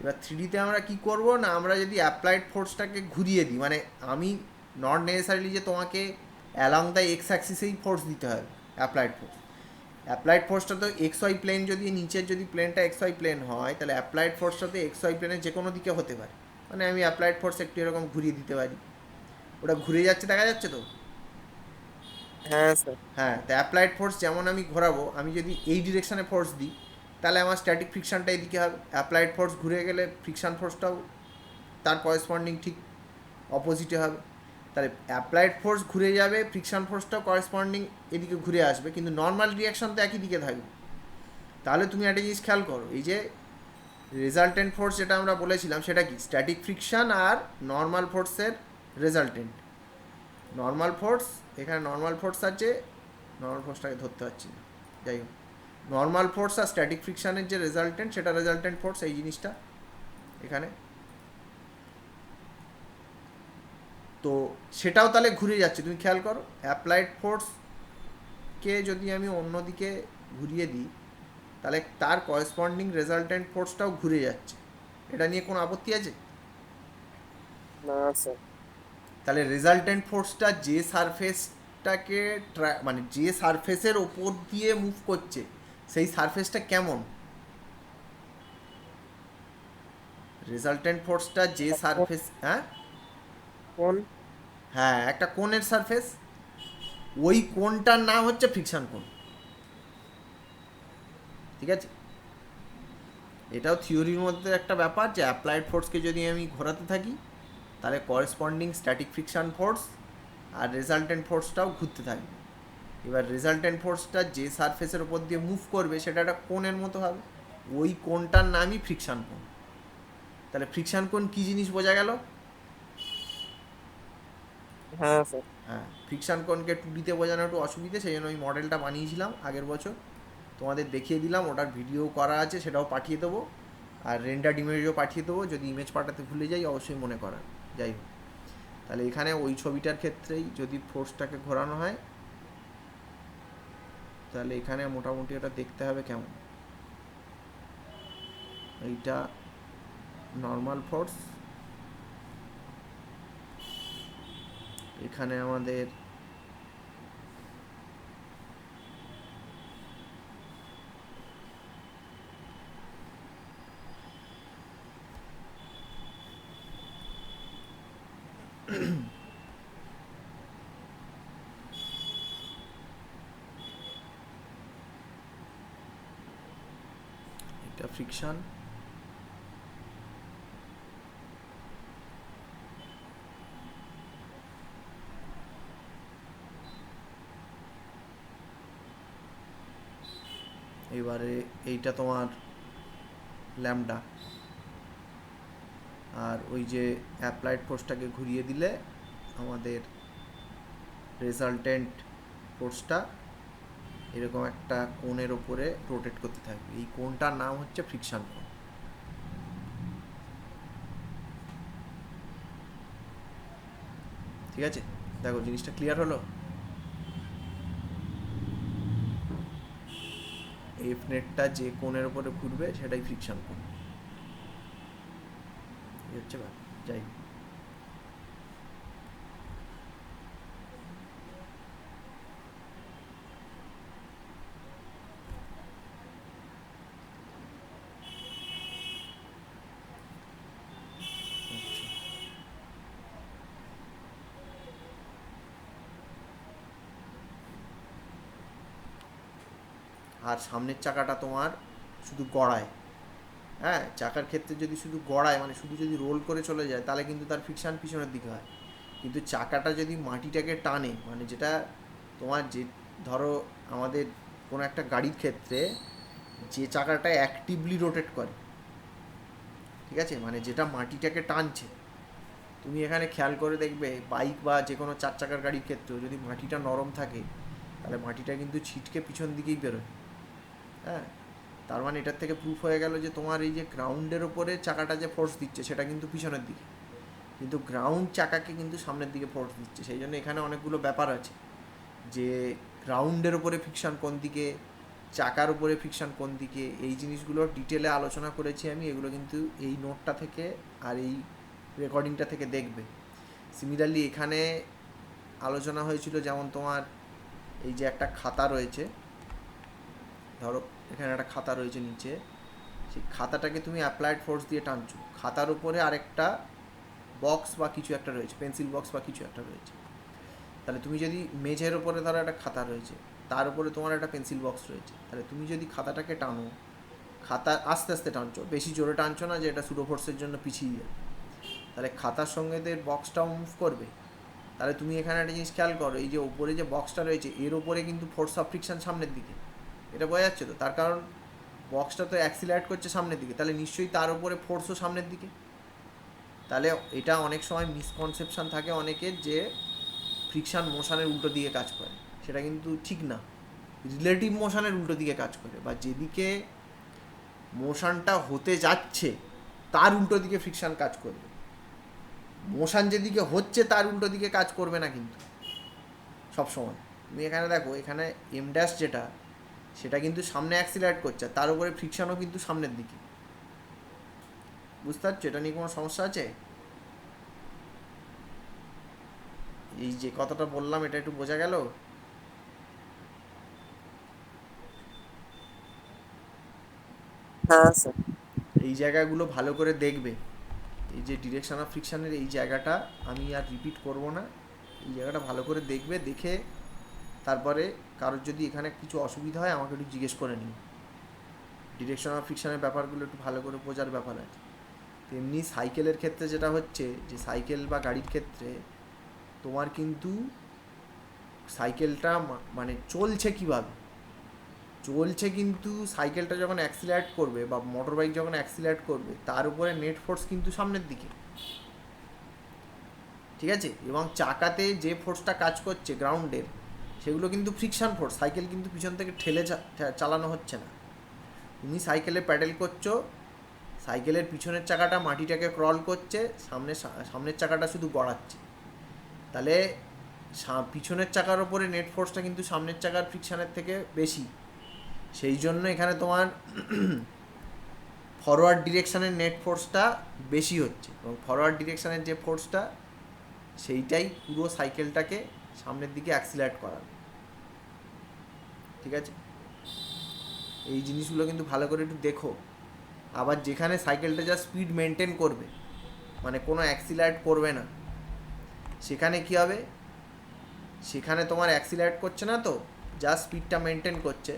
এবার 3Dতে আমরা কি করব না, আমরা যদি অ্যাপ্লাইড ফোর্সটাকে ঘুরিয়ে দিই, মানে আমি নট নেসেসারিলি যে তোমাকে অ্যালং দ্য এক্স অ্যাক্সিসেই ফোর্স দিতে হবে অ্যাপ্লাইড ফোর্সটা তো এক্স ওয়াই প্লেন, যদি নিচের যদি প্লেনটা এক্স ওয়াই প্লেন হয় তাহলে অ্যাপ্লাইড ফোর্সটা তো এক্স ওয়াই প্লেনের যে কোনো দিকে হতে পারে। মানে আমি অ্যাপ্লাইড ফোর্স একটু এরকম ঘুরিয়ে দিতে পারি, ওটা ঘুরে যাচ্ছে, দেখা যাচ্ছে তো? হ্যাঁ স্যার। হ্যাঁ, তো অ্যাপ্লাইড ফোর্স যেমন আমি ঘোরাবো, আমি যদি এই ডিরেকশানে ফোর্স দিই তাহলে আমার স্ট্যাটিক ফ্রিকশানটা এদিকে হবে। অ্যাপ্লাইড ফোর্স ঘুরে গেলে ফ্রিকশান ফোর্সটাও তার করেসপন্ডিং ঠিক অপোজিটে হবে। তাহলে অ্যাপ্লাইড ফোর্স ঘুরে যাবে, ফ্রিকশান ফোর্সটাও করেসপন্ডিং এদিকে ঘুরে আসবে, কিন্তু নর্মাল রিয়াকশন তো একই দিকে থাকবে। তাহলে তুমি একটা জিনিস খেয়াল করো, এই যে রেজাল্টেন্ট ফোর্স যেটা আমরা বলেছিলাম সেটা কি, স্ট্যাটিক ফ্রিকশান আর নর্মাল ফোর্সের রেজাল্টেন্ট। নর্মাল ফোর্স, এখানে নর্মাল ফোর্স আছে, নর্মাল ফোর্সটাকে ধরতে পারছি না, যাই হোক, নর্মাল ফোর্স আর স্ট্যাটিক ফ্রিকশানের যে রেজাল্টেন্ট সেটা রেজাল্টেন্ট ফোর্স, এই জিনিসটা এখানে। তো সেটাও তাহলে ঘুরে যাচ্ছে, তুমি খেয়াল করো। অ্যাপ্লাইড ফোর্সকে যদি আমি অন্যদিকে ঘুরিয়ে দিই তাহলে তার করেসপন্ডিং রেজাল্টেন্ট ফোর্সটাও ঘুরে যাচ্ছে। এটা নিয়ে কোনো আপত্তি আছে? না স্যার। তাহলে রেজাল্টেন্ট ফোর্সটা যে সারফেসটাকে মানে যে সারফেসের ওপর দিয়ে মুভ করছে সেই সারফেসটা কেমন? রেজাল্টেন্ট ফোর্সটা যে সারফেস, হ্যাঁ কোন? হ্যাঁ, একটা কোণের সারফেস, ওই কোণটার নাম হচ্ছে ফ্রিকশন কোণ। ঠিক আছে, এটাও থিওরির মধ্যে একটা ব্যাপার যে অ্যাপ্লাইড ফোর্সকে যদি আমি ঘোরাতে থাকি তাহলে করেসপন্ডিং স্ট্যাটিক ফ্রিকশন ফোর্স আর রেজাল্টেন্ট ফোর্সটাও ঘুরতে থাকবে। এবার রেজাল্টেন্ট ফোর্সটা যে সারফেসের ওপর দিয়ে মুভ করবে সেটা একটা কোণের মতো হবে, ওই কোণটার নামই ফ্রিকশন কোণ। তাহলে ফ্রিকশন কোণ কী জিনিস বোঝা গেল? হ্যাঁ স্যার। হ্যাঁ, ফ্রিকশন কোণকে 2Dতে বোঝানো একটু অসুবিধে, সেই জন্য ওই মডেলটা বানিয়েছিলাম আগের বছর, তোমাদের দেখিয়ে দিলাম। ওটার ভিডিও করা আছে, সেটাও পাঠিয়ে দেবো, আর রেন্ডার ইমেজও পাঠিয়ে দেবো। যদি ইমেজ পাঠাতে ভুলে যাই অবশ্যই মনে করার। যাই হোক, তাহলে এখানে ওই ছবিটার ক্ষেত্রেই যদি ফোর্সটাকে ঘোরানো হয় তাহলে এখানে মোটামুটি ওটা দেখতে হবে কেমন। এইটা নর্মাল ফোর্স, এখানে আমাদের এটা ফ্রিকশন, এবারে এইটা তোমার ল্যামডা, আর ওই যে অ্যাপ্লাইড ফোর্সটাকে ঘুরিয়ে দিলে আমাদের রেজাল্টেন্ট ফোর্সটা এরকম একটা কোণের ওপরে রোটেট করতে থাকবে। এই কোণটার নাম হচ্ছে ফ্রিকশন কোণ। ঠিক আছে, দেখো জিনিসটা ক্লিয়ার হলো। এফ নেটটা যে কোণের ওপরে ঘুরবে সেটাই ফ্রিকশন কোণ, এই হচ্ছে ব্যাপার। যাই হোক, আর সামনের চাকাটা তোমার শুধু গড়ায়। হ্যাঁ, চাকার ক্ষেত্রে যদি শুধু গড়ায় মানে শুধু যদি রোল করে চলে যায় তাহলে কিন্তু তার ফ্রিকশান পিছনের দিকে হয়। কিন্তু চাকাটা যদি মাটিটাকে টানে, মানে যেটা তোমার যে ধরো আমাদের কোনো একটা গাড়ির ক্ষেত্রে যে চাকাটা অ্যাক্টিভলি রোটেট করে, ঠিক আছে, মানে যেটা মাটিটাকে টানছে, তুমি এখানে খেয়াল করে দেখবে বাইক বা যে কোনো চার চাকার গাড়ির ক্ষেত্রেও যদি মাটিটা নরম থাকে তাহলে মাটিটা কিন্তু ছিটকে পিছন দিকেই বেরোয়। হ্যাঁ, তার মানে এটার থেকে প্রুফ হয়ে গেল যে তোমার এই যে গ্রাউন্ডের ওপরে চাকাটা যে ফোর্স দিচ্ছে সেটা কিন্তু পিছনের দিকে, কিন্তু গ্রাউন্ড চাকাকে কিন্তু সামনের দিকে ফোর্স দিচ্ছে। সেই জন্য এখানে অনেকগুলো ব্যাপার আছে যে গ্রাউন্ডের ওপরে ফ্রিকশান কোন দিকে, চাকার উপরে ফ্রিকশান কোন দিকে, এই জিনিসগুলো ডিটেলে আলোচনা করেছি আমি। এগুলো কিন্তু এই নোটটা থেকে আর এই রেকর্ডিংটা থেকে দেখবে। সিমিলারলি এখানে আলোচনা হয়েছিল যেমন তোমার এই যে একটা খাতা রয়েছে, ধরো এখানে একটা খাতা রয়েছে নিচে, সেই খাতাটাকে তুমি অ্যাপ্লাইড ফোর্স দিয়ে টানছো, খাতার উপরে আরেকটা বক্স বা কিছু একটা রয়েছে, পেন্সিল বক্স বা কিছু একটা রয়েছে। তাহলে তুমি যদি মেঝের ওপরে ধরো একটা খাতা রয়েছে, তার উপরে তোমার একটা পেন্সিল বক্স রয়েছে, তাহলে তুমি যদি খাতাটাকে টানো, খাতা আস্তে আস্তে টানছো, বেশি জোরে টানছো না যে এটা সুডো ফোর্সের জন্য পিছিয়ে যায়, তাহলে খাতার সঙ্গে বক্সটাও মুভ করবে। তাহলে তুমি এখানে একটা জিনিস খেয়াল করো, এই যে উপরে যে বক্সটা রয়েছে এর ওপরে কিন্তু ফোর্স অফ ফ্রিকশন সামনের দিকে, এটা বোঝা যাচ্ছে তো? তার কারণ বক্সটা তো অ্যাক্সিলারেট করছে সামনের দিকে, তাহলে নিশ্চয়ই তার উপরে ফোর্সও সামনের দিকে। তাহলে এটা অনেক সময় মিসকনসেপশন থাকে অনেকের যে ফ্রিকশান মোশনের উল্টো দিকে কাজ করে, সেটা কিন্তু ঠিক না। রিলেটিভ মোশনের উল্টো দিকে কাজ করে, বা যেদিকে মোশনটা হতে যাচ্ছে তার উল্টো দিকে ফ্রিকশান কাজ করবে। মোশন যেদিকে হচ্ছে তার উল্টো দিকে কাজ করবে না কিন্তু সবসময়। তুমি এখানে দেখো, এখানে এম ড্যাশ যেটা, সেটা কিন্তু সামনে অ্যাক্সিলারেট করছে, তার উপরে ফ্রিকশানও কিন্তু সামনের দিকে। বুঝতে পারছো? এটা নিয়ে কোনো সমস্যা আছে? এই যে কথাটা বললাম এটা একটু বোঝা গেল? হ্যাঁ স্যার। এই জায়গাগুলো ভালো করে দেখবে। এই যে ডিরেকশন অফ ফ্রিকশানের এই জায়গাটা আমি আর রিপিট করব না, এই জায়গাটা ভালো করে দেখবে, দেখে তারপরে কারোর যদি এখানে কিছু অসুবিধা হয় আমাকে একটু জিজ্ঞেস করে নিন। ডিরেকশন অফ ফ্রিকশানের ব্যাপারগুলো একটু ভালো করে বোঝার ব্যাপার আছে। তেমনি সাইকেলের ক্ষেত্রে যেটা হচ্ছে, যে সাইকেল বা গাড়ির ক্ষেত্রে তোমার কিন্তু সাইকেলটা মানে চলছে কীভাবে চলছে, কিন্তু সাইকেলটা যখন অ্যাক্সিলারেট করবে বা মোটর বাইক যখন অ্যাক্সিলারেট করবে তার উপরে নেট ফোর্স কিন্তু সামনের দিকে, ঠিক আছে? এবং চাকাতে যে ফোর্সটা কাজ করছে গ্রাউন্ডের, সেগুলো কিন্তু ফ্রিকশান ফোর্স, সাইকেল কিন্তু পিছন থেকে ঠেলে চালানো হচ্ছে না। তুমি সাইকেলে প্যাডেল করছো, সাইকেলের পিছনের চাকাটা মাটিটাকে ক্রল করছে, সামনের চাকাটা শুধু গড়াচ্ছে। তাহলে পিছনের চাকার ওপরে নেট ফোর্সটা কিন্তু সামনের চাকার ফ্রিকশানের থেকে বেশি। সেই জন্য এখানে তোমার ফরওয়ার্ড ডিরেকশানের নেট ফোর্সটা বেশি হচ্ছে, এবং ফরওয়ার্ড ডিরেকশানের যে ফোর্সটা সেইটাই পুরো সাইকেলটাকে সামনের দিকে অ্যাক্সিলারেট করাবে, ঠিক আছে? এই জিনিসগুলো কিন্তু ভালো করে একটু দেখো। আবার যেখানে সাইকেলটা যা স্পিড মেনটেন করবে, মানে কোনো অ্যাক্সিলারেট করবে না, সেখানে কী হবে, সেখানে তোমার অ্যাক্সিলারেট করছে না তো, যা স্পিডটা মেনটেন করছে,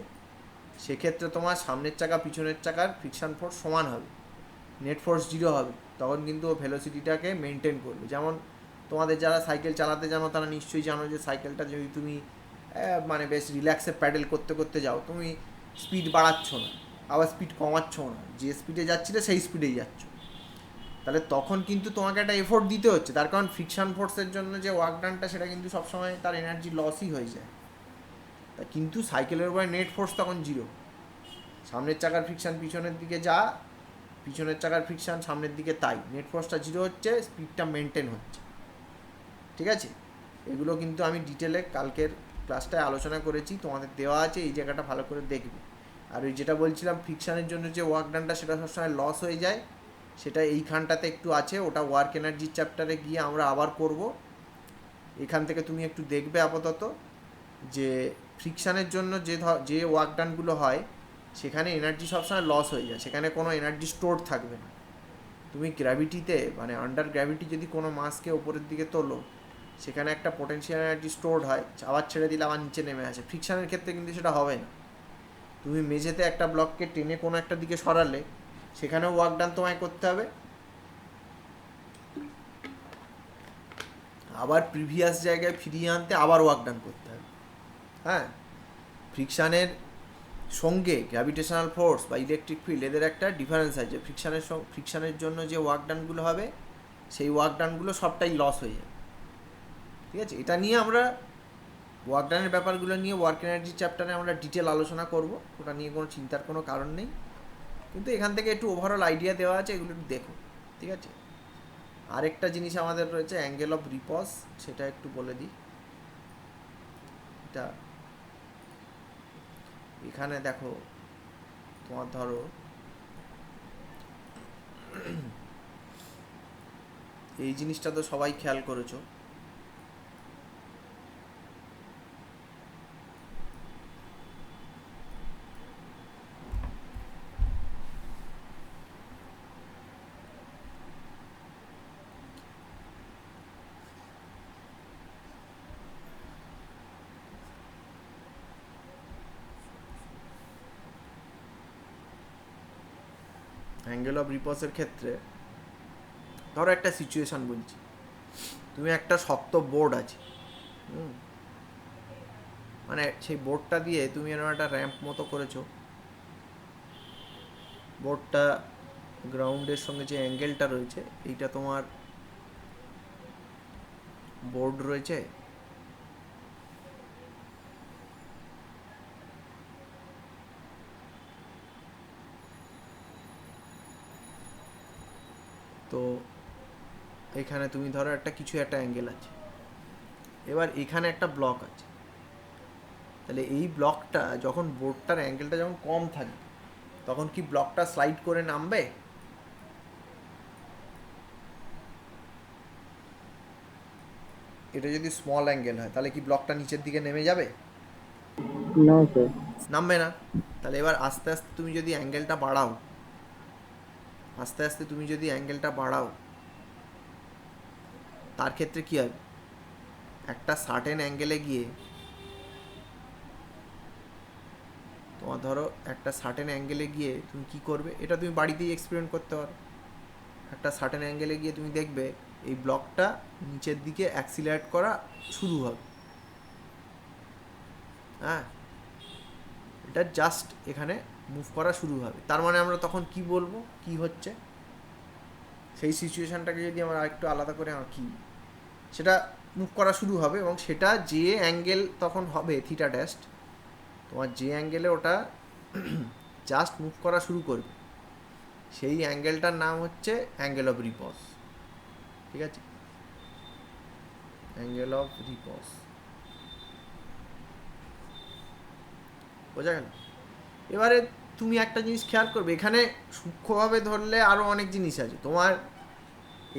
সেক্ষেত্রে তোমার সামনের চাকা পিছনের চাকার ফ্রিকশান ফোর্স সমান হবে, নেট ফোর্স 0 হবে। তখন কিন্তু ও ভেলোসিটিটাকে মেনটেন করবে। যেমন তোমাদের যারা সাইকেল চালাতে জানো তারা নিশ্চয়ই জানো যে সাইকেলটা যদি তুমি মানে বেশ রিল্যাক্সে প্যাডেল করতে করতে যাও, তুমি স্পিড বাড়াচ্ছ না, আবার স্পিড কমাচ্ছ না, যে স্পিডে যাচ্ছিলে সেই স্পিডেই যাচ্ছ, তাহলে তখন কিন্তু তোমাকে একটা এফোর্ট দিতে হচ্ছে। তার কারণ ফ্রিকশান ফোর্সের জন্য যে ওয়ার্ক ডানটা সেটা কিন্তু সবসময় তার এনার্জি লসই হয়ে যায়। তা কিন্তু সাইকেলের উপরে নেট ফোর্স তখন 0, সামনের চাকার ফ্রিকশান পিছনের দিকে যা, পিছনের চাকার ফ্রিকশান সামনের দিকে তাই, নেট ফোর্সটা 0 হচ্ছে, স্পিডটা মেনটেন হচ্ছে, ঠিক আছে? এগুলো কিন্তু আমি ডিটেলে কালকের ক্লাসটায় আলোচনা করেছি, তোমাদের দেওয়া আছে, এই জায়গাটা ভালো করে দেখবে। আর ওই যেটা বলছিলাম ফ্রিকশানের জন্য যে ওয়ার্ক ডানটা সেটা সবসময় লস হয়ে যায়, সেটা এইখানটাতে একটু আছে, ওটা ওয়ার্ক এনার্জির চ্যাপ্টারে গিয়ে আমরা আবার করব। এখান থেকে তুমি একটু দেখবে আপাতত যে ফ্রিকশানের জন্য যে ওয়ার্ক ডানগুলো হয় সেখানে এনার্জি সবসময় লস হয়ে যায়, সেখানে কোনো এনার্জি স্টোর থাকবে না। তুমি গ্র্যাভিটিতে মানে আন্ডার গ্র্যাভিটি যদি কোনো মাসকে ওপরের দিকে তোলো, সেখানে একটা পোটেনশিয়াল এনার্জি স্টোরড হয়, আবার ছেড়ে দিলে আবার নিচে নেমে আসে। ফ্রিকশানের ক্ষেত্রে কিন্তু সেটা হবে না, তুমি মেঝেতে একটা ব্লককে টেনে কোনো একটা দিকে সরালে সেখানেও ওয়ার্ক ডান তোমায় করতে হবে, আবার প্রিভিয়াস জায়গায় ফিরিয়ে আনতে আবার ওয়ার্ক ডান করতে হবে। হ্যাঁ, ফ্রিকশানের সঙ্গে গ্র্যাভিটেশনাল ফোর্স বা ইলেকট্রিক ফিল্ড এদের একটা ডিফারেন্স আছে। ফ্রিকশানের জন্য যে ওয়ার্ক ডানগুলো হবে সেই ওয়ার্ক ডানগুলো সবটাই লস হয়ে যাবে। ঠিক আছে, এটা নিয়ে আমরা ওয়ার্ক ডানের ব্যাপারগুলো নিয়ে ওয়ার্ক এনার্জি চ্যাপ্টারে আমরা ডিটেল আলোচনা করব, ওটা নিয়ে কোনো চিন্তার কোনো কারণ নেই। কিন্তু এখান থেকে একটু ওভারঅল আইডিয়া দেওয়া আছে, এগুলো একটু দেখো। ঠিক আছে, আরেকটা জিনিস আমাদের রয়েছে অ্যাঙ্গেল অফ রিপজ, সেটা একটু বলে দিই। এটা এখানে দেখো, তোমার ধরো এই জিনিসটা তো সবাই খেয়াল করেছো, অ্যাঙ্গেল অফ রিপসের ক্ষেত্রে ধরো একটা সিচুয়েশান বলছি, তুমি একটা শক্ত বোর্ড আছে, মানে সেই বোর্ডটা দিয়ে তুমি এরকম একটা র্যাম্প মতো করেছো, বোর্ডটা গ্রাউন্ডের সঙ্গে যে অ্যাঙ্গেলটা রয়েছে এইটা তোমার বোর্ড রয়েছে, তো এখানে তুমি ধরো একটা কিছু একটা অ্যাঙ্গেল আছে, এবার এখানে একটা ব্লক আছে, তাহলে এই ব্লকটা যখন বোর্ডটার অ্যাঙ্গেলটা যখন কম থাকবে তখন কি ব্লকটা স্লাইড করে নামবে? এটা যদি স্মল অ্যাঙ্গেল হয় তাহলে কি ব্লকটা নিচের দিকে নেমে যাবে? না স্যার। নামবে না। তাহলে এবার আস্তে আস্তে তুমি যদি অ্যাঙ্গেলটা বাড়াও, আস্তে আস্তে তুমি যদি অ্যাঙ্গেলটা বাড়াও, তার ক্ষেত্রে কী হবে, একটা সার্টেন অ্যাঙ্গেলে গিয়ে তোমার ধরো একটা সার্টেন অ্যাঙ্গেলে গিয়ে তুমি কী করবে, এটা তুমি বাড়িতেই এক্সপেরিমেন্ট করতে পারো। একটা সার্টেন অ্যাঙ্গেলে গিয়ে তুমি দেখবে এই ব্লকটা নিচের দিকে অ্যাক্সিলারেট করা শুরু হবে। হ্যাঁ, এটা জাস্ট এখানে মুভ করা শুরু হবে, তার মানে আমরা তখন কি বলবো কি হচ্ছে, সেই সিচুয়েশানটাকে যদি আমরা একটু আলাদা করে আঁকি, সেটা মুভ করা শুরু হবে এবং সেটা যে অ্যাঙ্গেল তখন হবে থিটা ড্যাস্ট, তোমার যে অ্যাঙ্গেলে ওটা জাস্ট মুভ করা শুরু করবে সেই অ্যাঙ্গেলটার নাম হচ্ছে অ্যাঙ্গেল অফ রিপজ। ঠিক আছে, অ্যাঙ্গেল অফ রিপজ বোঝা গেল? এবারে তুমি একটা জিনিস খেয়াল করবে, এখানে সূক্ষ্মভাবে ধরলে আরও অনেক জিনিস আছে। তোমার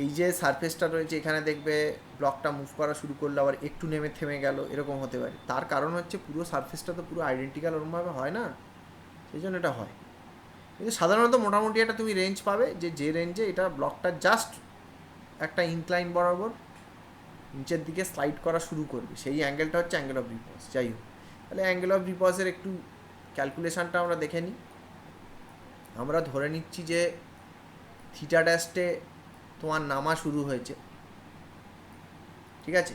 এই যে সারফেসটা রয়েছে এখানে দেখবে ব্লকটা মুভ করা শুরু করলে আবার একটু নেমে থেমে গেল, এরকম হতে পারে। তার কারণ হচ্ছে পুরো সারফেসটা তো পুরো আইডেন্টিক্যাল ওরকমভাবে হয় না, সেই জন্য এটা হয়। কিন্তু সাধারণত মোটামুটি একটা তুমি রেঞ্জ পাবে যে রেঞ্জে এটা ব্লকটা জাস্ট একটা ইনক্লাইন বরাবর নিচের দিকে স্লাইড করা শুরু করবে, সেই অ্যাঙ্গেলটা হচ্ছে অ্যাঙ্গেল অফ রিপজ। যাই হোক, তাহলে অ্যাঙ্গেল অফ রিপজের একটু ক্যালকুলেশানটা আমরা দেখে নিই। আমরা ধরে নিচ্ছি যে থিটা ড্যাস্টে তোমার নামা শুরু হয়েছে, ঠিক আছে?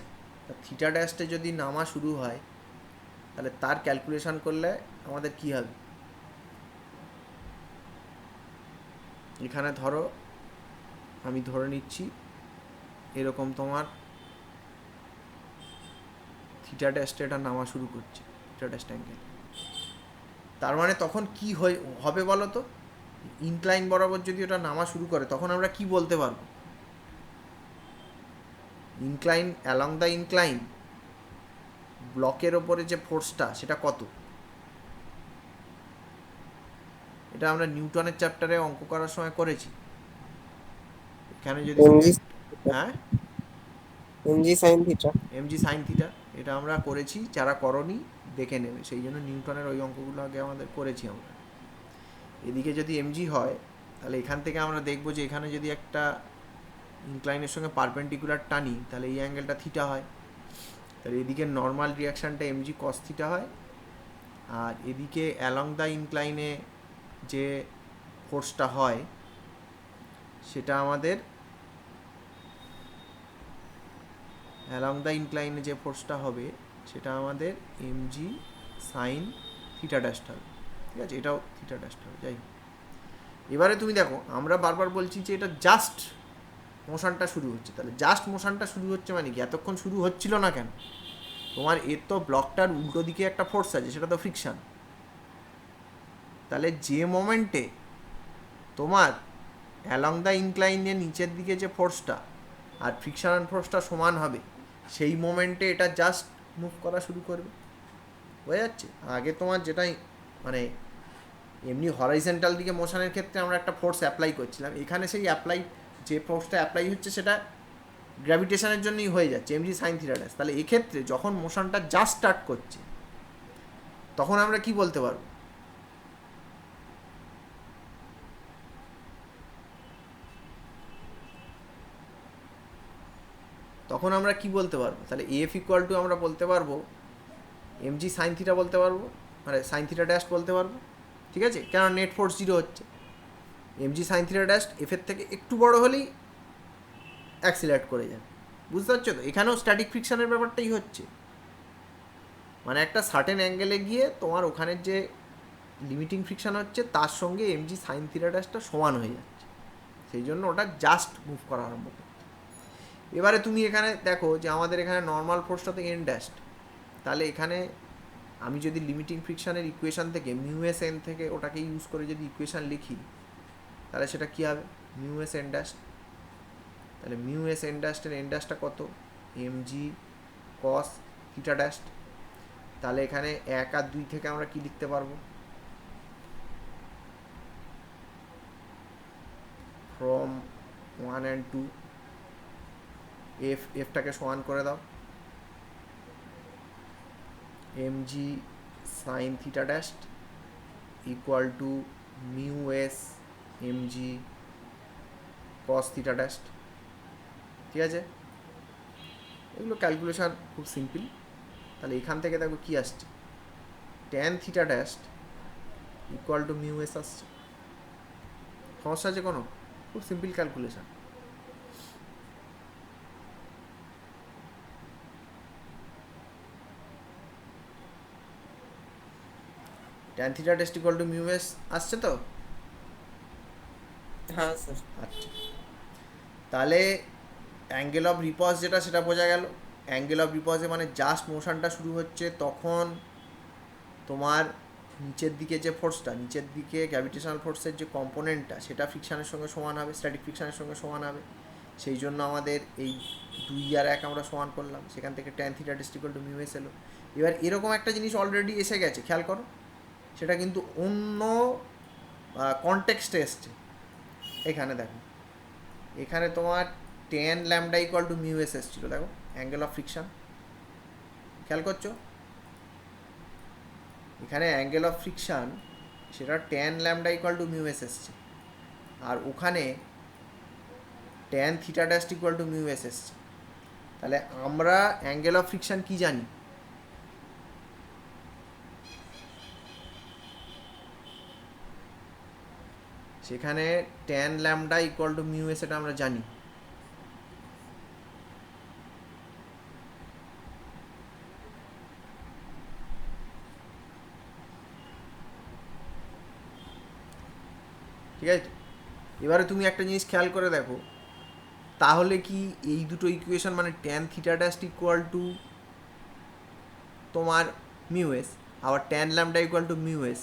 থিটা ড্যাস্টে যদি নামা শুরু হয় তাহলে তার ক্যালকুলেশান করলে আমাদের কি হবে, এখানে ধরো আমি ধরে নিচ্ছি এরকম তোমার থিটা ড্যাস্টে এটা নামা শুরু করছে, থিটা ড্যাস্ট অ্যাঙ্গেল। তার মানে তখন কি হবে বলো তো, ইনক্লাইন বরাবর যদি ওটা নামা শুরু করে তখন আমরা কি বলতে পারবো, ইনক্লাইন অ্যালং দ্য ইনক্লাইন ব্লকের ওপরে যে ফোর্সটা সেটা কত? এটা আমরা নিউটনের চ্যাপ্টারে অঙ্ক করার সময় করেছি। এখানে যদি হ্যাঁ MG sine theta, MG sine theta এটা আমরা করেছি, যারা করনি দেখে নেবে, সেই জন্য নিউটনের ওই অঙ্কগুলো আগে আমাদের করেছি আমরা। এদিকে যদি এমজি হয় তাহলে এখান থেকে আমরা দেখব যে এখানে যদি একটা ইনক্লাইনের সঙ্গে পারপেন্ডিকুলার টানি তাহলে এই অ্যাঙ্গেলটা থিটা হয়, তাহলে এদিকে নর্মাল রিয়াকশানটা এমজি কস থিটা হয়, আর এদিকে অ্যালং দ্য ইনক্লাইনে যে ফোর্সটা হয় সেটা আমাদের অ্যালং দ্য ইনক্লাইনে যে ফোর্সটা হবে সেটা আমাদের এমজি সাইন থিটা ড্যাশ হবে, ঠিক আছে, এটাও থিটা ড্যাশ হবে। যাই হোক, এবারে তুমি দেখো আমরা বারবার বলছি যে এটা জাস্ট মোশনটা শুরু হচ্ছে, তাহলে জাস্ট মোশনটা শুরু হচ্ছে মানে কি, এতক্ষণ শুরু হচ্ছিল না কেন, তোমার এর তো ব্লকটার উল্টো দিকে একটা ফোর্স আছে, সেটা তো ফ্রিকশন। তাহলে যে মোমেন্টে তোমার অ্যালং দ্য ইনক্লাইনের নিচের দিকে যে ফোর্সটা আর ফ্রিকশন ফোর্সটা সমান হবে, সেই মোমেন্টে এটা জাস্ট মুভ করা শুরু করবে। বোঝা যাচ্ছে? আগে তোমার যেটাই মানে এমনি হরাইজন্টাল দিকে মোশনের ক্ষেত্রে আমরা একটা ফোর্স অ্যাপ্লাই করছিলাম, এখানে সেই অ্যাপ্লাই যে ফোর্সটা অ্যাপ্লাই হচ্ছে সেটা গ্র্যাভিটেশনের জন্যই হয়ে যাচ্ছে এমজি সাইন থিটা ড্যাশ। তাহলে এক্ষেত্রে যখন মোশনটা জাস্ট স্টার্ট করছে তখন আমরা কি বলতে পারবো, তখন আমরা কি বলতে পারবো, তাহলে এফ ইকুয়াল টু আমরা বলতে পারবো এমজি সাইন থিটা বলতে পারবো, মানে সাইন থিটা ড্যাশ বলতে পারবো, ঠিক আছে, কেন নেট ফোর্স জিরো হচ্ছে। এমজি সাইন থিটা ড্যাশ এফের থেকে একটু বড় হলেই অ্যাক্সিলারেট করে যাবে। বুঝতে পারছো তো? এখানেও স্ট্যাটিক ফ্রিকশনের ব্যাপারটাই হচ্ছে, মানে একটা সার্টেন অ্যাঙ্গেলে গিয়ে তোমার ওখানের যে লিমিটিং ফ্রিকশন হচ্ছে তার সঙ্গে এমজি সাইন থিটা ড্যাশটা সমান হয়ে যাচ্ছে, সেই জন্য ওটা জাস্ট মুভ করা আরম্ভ করে। এবারে তুমি এখানে দেখো যে আমাদের এখানে নর্মাল ফোর্সটা তো এন ড্যাশ, তাহলে এখানে আমি যদি লিমিটিং ফ্রিকশনের ইকুয়েশান থেকে মিউ এস এন থেকে ওটাকে ইউজ করে যদি ইকুয়েশান লিখি তাহলে সেটা কী হবে, মিউ এস এন ড্যাশ। তাহলে মিউ এস এন ড্যাশের এন ড্যাশটা কত, এমজি কস থিটা ড্যাশ। তাহলে এখানে 1 আর 2 থেকে আমরা কি লিখতে পারবো, ফ্রম 1 and 2 এফটাকে সমান করে দাও MG sine theta dash equal to mu s MG cos theta dash. ঠিক আছে, এগুলো ক্যালকুলেশন খুব সিম্পল। তাহলে এখান থেকে দেখো কি আসছে, tan theta dash equal to mu S আসছে। সমস্যা আছে কোনো? খুব simple calculation. Tan theta dash equal to mu S আসছে তো? হ্যাঁ স্যার। আচ্ছা, তাহলে অ্যাঙ্গেল অফ রিপজ যেটা সেটা বোঝা গেল। অ্যাঙ্গেল অফ রিপজে মানে জাস্ট মোশনটা শুরু হচ্ছে তখন তোমার নিচের দিকে যে ফোর্সটা, নিচের দিকে গ্র্যাভিটেশনাল ফোর্সের যে কম্পোনেন্টটা সেটা ফ্রিকশানের সঙ্গে সমান হবে, স্ট্যাটিক ফ্রিকশানের সঙ্গে সমান হবে। সেই জন্য আমাদের এই 2 আর 1 আমরা সমান করলাম, সেখান থেকে tan theta dash equal to mu S এলো। এবার এরকম একটা জিনিস অলরেডি এসে গেছে, খেয়াল করো, সেটা কিন্তু অন্য কনটেক্সটে এসছে। এখানে দেখো, এখানে তোমার tan lambda equal to mu S এসছিল, দেখো অ্যাঙ্গেল অফ ফ্রিকশন, খেয়াল করছো? এখানে অ্যাঙ্গেল অফ ফ্রিকশান সেটা tan lambda equal to mu S এসছে, আর ওখানে tan theta dash equal to mu S এসছে। তাহলে আমরা অ্যাঙ্গেল অফ ফ্রিকশান কি জানি, সেখানে tan lambda equal to mu S, এটা আমরা জানি। ঠিক আছে, এবারে তুমি একটা জিনিস খেয়াল করে দেখো, তাহলে কি এই দুটো ইকুয়েশন মানে tan theta dash equal to তোমার মিউ এস, আবার tan lambda equal to mu S,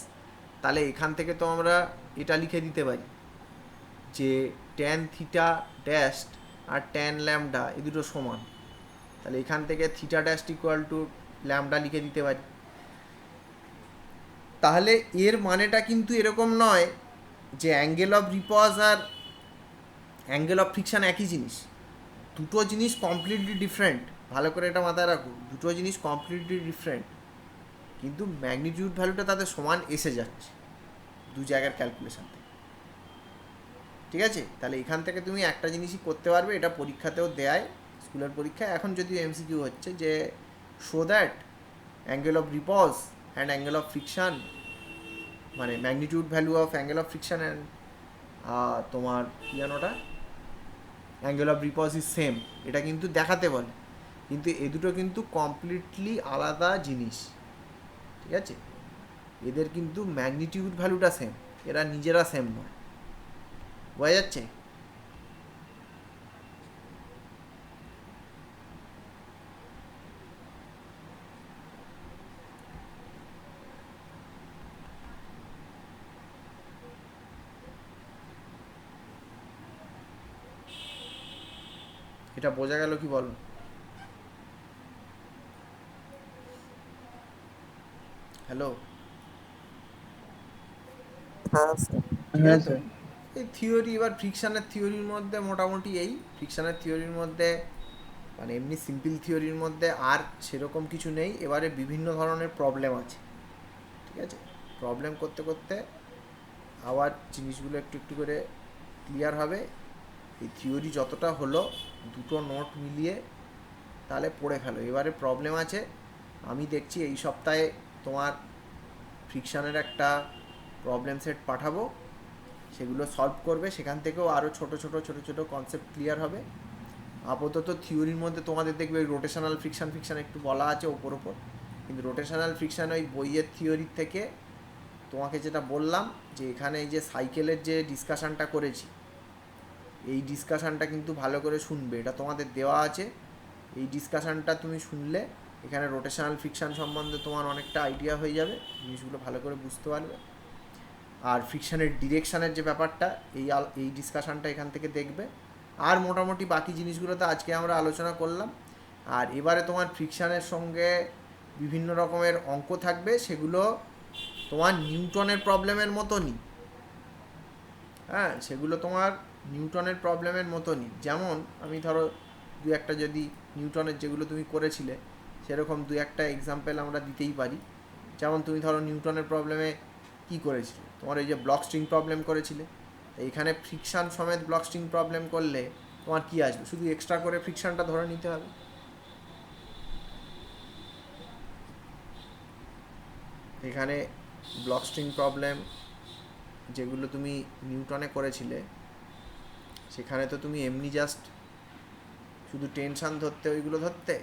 তাহলে এখান থেকে তো আমরা এটা লিখে দিতে পারি যে ট্যান থিটা ড্যাশ আর ট্যান ল্যামডা এই দুটো সমান। তাহলে এখান থেকে theta dash equal to lambda লিখে দিতে পারি। তাহলে এর মানেটা কিন্তু এরকম নয় যে অ্যাঙ্গেল অফ রিপজ আর অ্যাঙ্গেল অফ ফ্রিকশান একই জিনিস, দুটো জিনিস কমপ্লিটলি ডিফারেন্ট। ভালো করে এটা মাথায় রাখো, দুটো জিনিস কমপ্লিটলি ডিফারেন্ট, কিন্তু ম্যাগনিটিউড ভ্যালুটা তাদের সমান এসে যাচ্ছে দু জায়গার ক্যালকুলেশন থেকে। ঠিক আছে, তাহলে এখান থেকে তুমি একটা জিনিসই করতে পারবে, এটা পরীক্ষাতেও দেয়, স্কুলের পরীক্ষায় এখন যদিও এমসিকিউ হচ্ছে যে show that angle of repose and angle of friction, মানে magnitude value of angle of friction and তোমার কী জানো ওটা, angle of repose is same, এটা কিন্তু দেখাতে বলে, কিন্তু এ দুটো কিন্তু কমপ্লিটলি আলাদা জিনিস, ঠিক আছে? এদের কিন্তু ম্যাগনিটিউড ভ্যালুটা সেম, এরা নিজেরা সেম নয়। বোঝা যাচ্ছে? এটা বোঝা গেল কি বল? হ্যালো? হ্যাঁ স্যার। ঠিক আছে তো? এই থিওরি, এবার ফ্রিকশানের থিওরির মধ্যে মোটামুটি এই ফ্রিকশানের থিওরির মধ্যে মানে এমনি সিম্পল থিওরির মধ্যে আর সেরকম কিছু নেই। এবারে বিভিন্ন ধরনের প্রবলেম আছে, ঠিক আছে? প্রবলেম করতে করতে আবার জিনিসগুলো একটু একটু করে ক্লিয়ার হবে। এই থিওরি যতটা হলো দুটো নোট মিলিয়ে তাহলে পড়ে ফেলো। এবারে প্রবলেম আছে, আমি দেখছি এই সপ্তাহে তোমার ফ্রিকশানের একটা প্রবলেম সেট পাঠাবো, সেগুলো সলভ করবে, সেখান থেকেও আরও ছোটো ছোটো ছোটো ছোটো কনসেপ্ট ক্লিয়ার হবে। আপাতত থিওরির মধ্যে তোমাদের দেখবে ওই রোটেশনাল ফ্রিকশান ফিকশান একটু বলা আছে ওপর ওপর, কিন্তু রোটেশনাল ফ্রিকশান ওই বইয়ের থিওরির থেকে তোমাকে যেটা বললাম যে এখানে এই যে সাইকেলের যে ডিসকাশানটা করেছি, এই ডিসকাশানটা কিন্তু ভালো করে শুনবে, এটা তোমাদের দেওয়া আছে। এই ডিসকাশানটা তুমি শুনলে এখানে রোটেশনাল ফ্রিকশান সম্বন্ধে তোমার অনেকটা আইডিয়া হয়ে যাবে, জিনিসগুলো ভালো করে বুঝতে পারবে। আর ফ্রিকশানের ডিরেকশানের যে ব্যাপারটা, এই ডিসকাশানটা এখান থেকে দেখবে। আর মোটামুটি বাকি জিনিসগুলো তো আজকে আমরা আলোচনা করলাম। আর এবারে তোমার ফ্রিকশানের সঙ্গে বিভিন্ন রকমের অঙ্ক থাকবে, সেগুলো তোমার নিউটনের প্রবলেমের মতনই, হ্যাঁ, সেগুলো তোমার নিউটনের প্রবলেমের মতনই। যেমন আমি ধরো দু একটা যদি নিউটনের যেগুলো তুমি করেছিলে সেরকম দু একটা এক্সাম্পল আমরা দিতেই পারি। যেমন তুমি ধরো নিউটনের প্রবলেমে কী করেছিলে, তোমার এই যে ব্লক স্ট্রিং প্রবলেম করেছিলে, এইখানে ফ্রিকশান সমেত ব্লক স্ট্রিং প্রবলেম করলে তোমার কী আসবে, শুধু এক্সট্রা করে ফ্রিকশানটা ধরে নিতে হবে। এখানে ব্লক স্ট্রিং প্রবলেম যেগুলো তুমি নিউটনে করেছিলে সেখানে তো তুমি এমনি জাস্ট শুধু টেনশান ধরতে, ওইগুলো ধরতে।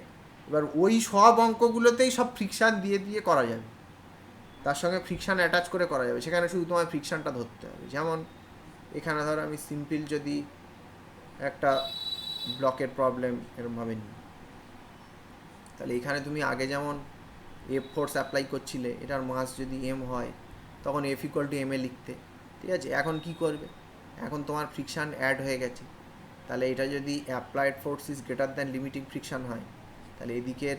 এবার ওই সব অঙ্কগুলোতেই সব ফ্রিকশান দিয়ে দিয়ে করা যাবে, তার সঙ্গে ফ্রিকশান অ্যাটাচ করে করা যাবে, সেখানে শুধু তোমার ফ্রিকশানটা ধরতে হবে। যেমন এখানে ধরো আমি সিম্পল যদি একটা ব্লকের প্রবলেম এরমভাবে নিই, তাহলে এখানে তুমি আগে যেমন এফ ফোর্স অ্যাপ্লাই করছিলে, এটার মাস যদি এম হয় তখন F equal to M A লিখতে, ঠিক আছে? এখন কি করবে, এখন তোমার ফ্রিকশান অ্যাড হয়ে গেছে, তাহলে এটা যদি applied force is greater than limiting friction হয়, তাহলে এদিকের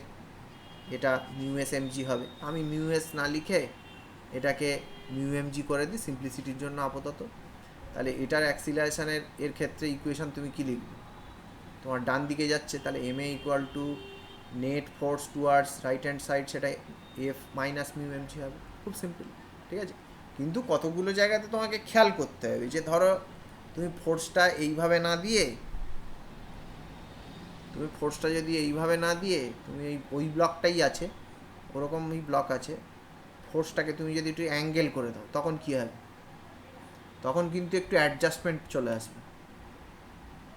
এটা মিউ এস এম জি হবে। আমি মিউ এস না লিখে এটাকে মিউ এম জি করে দিই সিম্পলিসিটির জন্য আপাতত। তাহলে এটার অ্যাক্সিলারেশনের এর ক্ষেত্রে ইকুয়েশন তুমি কী লিখবে, তোমার ডান দিকে যাচ্ছে, তাহলে m A equal to net force towards right hand side, সেটা f minus mu M g হবে। খুব সিম্পল, ঠিক আছে? কিন্তু কতগুলো জায়গাতে তোমাকে খেয়াল করতে হবে, যে ধরো তুমি ফোর্সটা এইভাবে না দিয়ে, তুমি ফোর্সটা যদি এইভাবে না দিয়ে তুমি ওই ব্লকটাই আছে, ওরকমই ব্লক আছে, ফোর্সটাকে তুমি যদি একটু অ্যাঙ্গেল করে দাও তখন কী হবে, তখন কিন্তু একটু অ্যাডজাস্টমেন্ট চলে আসবে।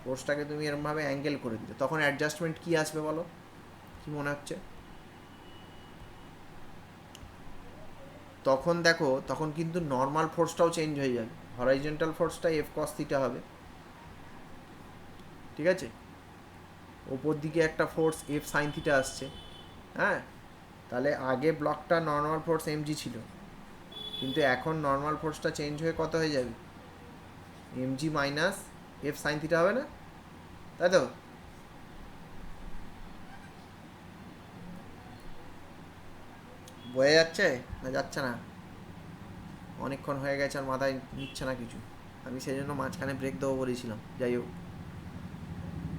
ফোর্সটাকে তুমি এরমভাবে অ্যাঙ্গেল করে দিলে তখন অ্যাডজাস্টমেন্ট কী আসবে বলো, কী মনে হচ্ছে? তখন দেখো, তখন কিন্তু নর্মাল ফোর্সটাও চেঞ্জ হয়ে যাবে, হরাইজন্টাল ফোর্সটা এফ কস থিটা হবে, ঠিক আছে? ওপর দিকে একটা ফোর্স এফ সাইন থিটা আসছে, হ্যাঁ, তাহলে আগে ব্লকটা নর্মাল ফোর্স এমজি ছিল, কিন্তু এখন নর্মাল ফোর্সটা চেঞ্জ হয়ে কত হয়ে যাবে, MG minus F sine theta হবে না, তাই তো? বোঝা যাচ্ছে না যাচ্ছে না? অনেকক্ষণ হয়ে গেছে আর মাথায় নিচ্ছে না কিছু, আমি সেই জন্য মাঝখানে ব্রেক দেবো বলেছিলাম। যাই হোক,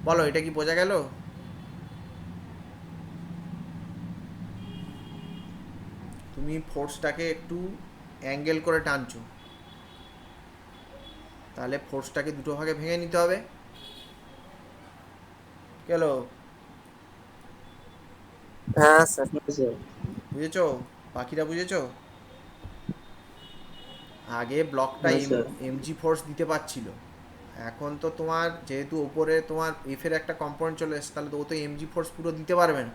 বলো এটা কি বোঝা গেল? তুমি ফোর্সটাকে একটু অ্যাঙ্গেল করে টানছো, তাহলে ফোর্সটাকে দুটো ভাগে ভেঙে নিতে হবে। গেলো? হ্যাঁ স্যার। বুঝেছো? বাকিটা বুঝেছো? আগে ব্লকটা হ্যাঁ স্যার। এমজি ফোর্স দিতে পারছিল, এখন তো তোমার যেহেতু ওপরে তোমার এফের একটা কম্পোনেন্ট চলে এসছে, তাহলে তো ও তো এমজি ফোর্স পুরো দিতে পারবে না,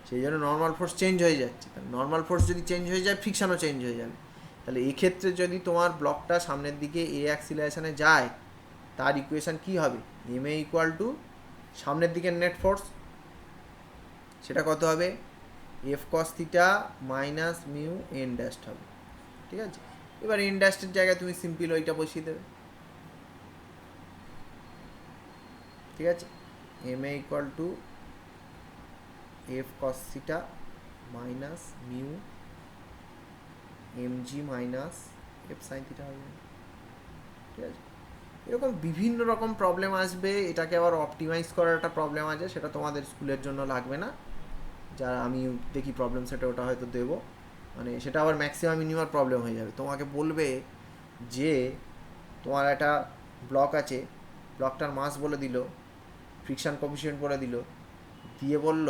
সেই জন্য নর্মাল ফোর্স চেঞ্জ হয়ে যাচ্ছে। নর্মাল ফোর্স যদি চেঞ্জ হয়ে যায়, ফ্রিকশনও চেঞ্জ হয়ে যাবে। তাহলে এই ক্ষেত্রে যদি তোমার ব্লকটা সামনের দিকে এ অ্যাক্সিলারেশনে যায়, তার ইকুয়েশন কি হবে? এম এ ইকুয়াল টু সামনের দিকে নেট ফোর্স, সেটা কত হবে? F cos theta minus mu n dash হবে। ঠিক আছে, এবার এন ড্যাস্টের জায়গায় তুমি সিম্পল ওইটা বসিয়ে দেবে। ঠিক আছে, M A equal to F cos theta minus mu M G minus F sine theta হবে। ঠিক আছে, এরকম বিভিন্ন রকম প্রবলেম আসবে। এটাকে আবার অপটিমাইজ করার একটা প্রবলেম আছে, সেটা তোমাদের স্কুলের জন্য লাগবে না, যারা আমি দেখি প্রবলেম সেটা ওটা হয়তো দেবো, মানে সেটা আবার ম্যাক্সিমাম মিনিমাম প্রবলেম হয়ে যাবে। তোমাকে বলবে যে তোমার একটা ব্লক আছে, ব্লকটার মাস বলে দিল, ফ্রিকশন কোফিসিয়েন্ট বলে দিল, দিয়ে বলল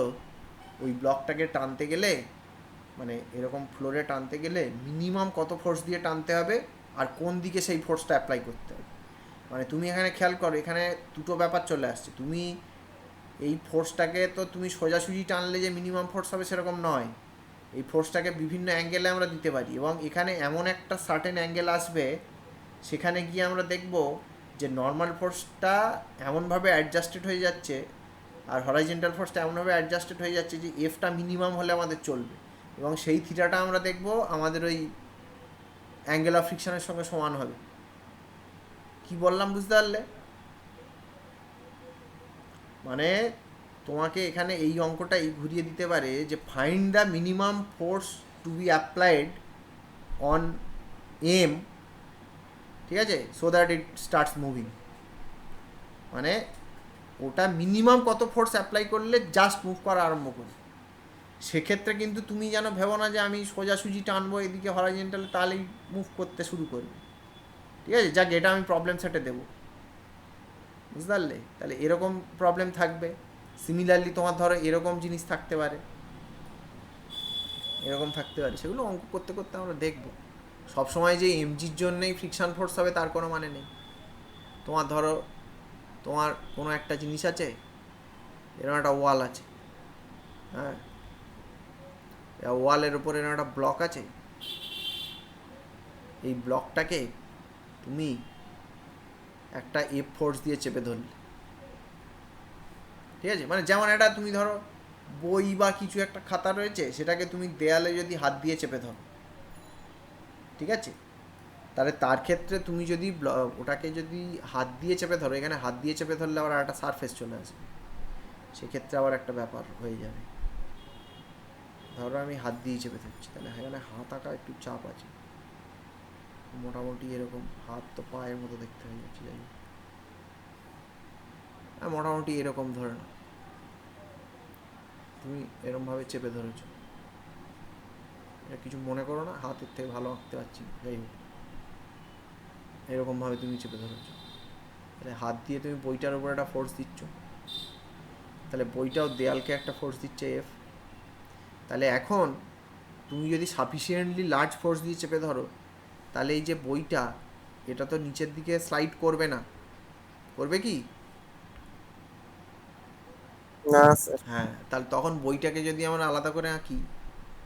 ওই ব্লকটাকে টানতে গেলে, মানে এরকম ফ্লোরে টানতে গেলে মিনিমাম কত ফোর্স দিয়ে টানতে হবে আর কোন দিকে সেই ফোর্সটা অ্যাপ্লাই করতে হবে। মানে তুমি এখানে খেয়াল করো, এখানে দুটো ব্যাপার চলে আসছে। তুমি এই ফোর্সটাকে তো তুমি সোজাসুজি টানলে যে মিনিমাম ফোর্স হবে সেরকম নয়, এই ফোর্সটাকে বিভিন্ন অ্যাঙ্গেলে আমরা দিতে পারি, এবং এখানে এমন একটা সার্টেন অ্যাঙ্গেল আসবে, সেখানে গিয়ে আমরা দেখব যে নর্মাল ফোর্সটা এমনভাবে অ্যাডজাস্টেড হয়ে যাচ্ছে আর হরাইজেন্টাল ফোর্সটা এমনভাবে অ্যাডজাস্টেড হয়ে যাচ্ছে যে এফটা মিনিমাম হলে আমাদের চলবে, এবং সেই থিটাটা আমরা দেখব আমাদের ওই অ্যাঙ্গেল অফ ফ্রিকশনের সঙ্গে সমান হবে। কি বললাম বুঝতে পারলে? মানে তোমাকে এখানে এই অঙ্কটা এই ঘুরিয়ে দিতে পারে যে find the minimum force to be applied on M, ঠিক আছে, so that it starts moving. মানে ওটা মিনিমাম কত ফোর্স অ্যাপ্লাই করলে জাস্ট মুভ করা আরম্ভ করবে। সেক্ষেত্রে কিন্তু তুমি যেন ভেবো না যে আমি সোজাসুজি টানবো এদিকে হরাইজেন্টালে, তাহলেই মুভ করতে শুরু করবে। ঠিক আছে, যাক এটা আমি প্রবলেম সেটে দেবো, বুঝতে পারলে? তাহলে এরকম প্রবলেম থাকবে। সিমিলারলি তোমার ধরো এরকম জিনিস থাকতে পারে, এরকম থাকতে পারে, সেগুলো অঙ্ক করতে করতে আমরা দেখব। সবসময় যে এমজির জন্যই ফ্রিকশন ফোর্স হবে তার কোনো মানে নেই। তোমার ধরো তোমার কোনো একটা জিনিস আছে, এরকম একটা ওয়াল আছে, হ্যাঁ, ওয়ালের উপরে এরকম একটা ব্লক আছে, এই ব্লকটাকে তুমি একটা এফ ফোর্স দিয়ে চেপে ধরলে, ঠিক আছে, মানে যেমন একটা তুমি ধরো বই বা কিছু একটা খাতা রয়েছে, সেটাকে তুমি দেয়ালে যদি হাত দিয়ে চেপে ধরো, ঠিক আছে, তাহলে তার ক্ষেত্রে তুমি যদি ওটাকে যদি হাত দিয়ে চেপে ধরো, এখানে হাত দিয়ে চেপে ধরলে আবার একটা সারফেস চলে আসবে, সেক্ষেত্রে আবার একটা ব্যাপার হয়ে যাবে। ধরো আমি হাত দিয়ে চেপে ধরছি, তাহলে এখানে হাত আঁকা একটু চাপ আছে, মোটামুটি এরকম, হাত তো পায়ের মতো দেখতে হয়ে যাচ্ছে, যাই হোক, মোটামুটি এরকম ধরে না, তুমি এরকমভাবে চেপে ধরেছো, এটা কিছু মনে করো না, হাতের থেকে ভালো আঁকতে পারছি না, যাই হোক, এরকমভাবে তুমি চেপে ধরেছো, তাহলে হাত দিয়ে তুমি বইটার উপর একটা ফোর্স দিচ্ছ, তাহলে বইটাও দেয়ালকে একটা ফোর্স দিচ্ছে এফ। তাহলে এখন তুমি যদি সাফিসিয়েন্টলি লার্জ ফোর্স দিয়ে চেপে ধরো, তাহলে এই যে বইটা, এটা তো নিচের দিকে স্লাইড করবে না, করবে কি? না স্যার। হ্যাঁ, তাহলে তখন বইটাকে যদি আমরা আলাদা করে আঁকি,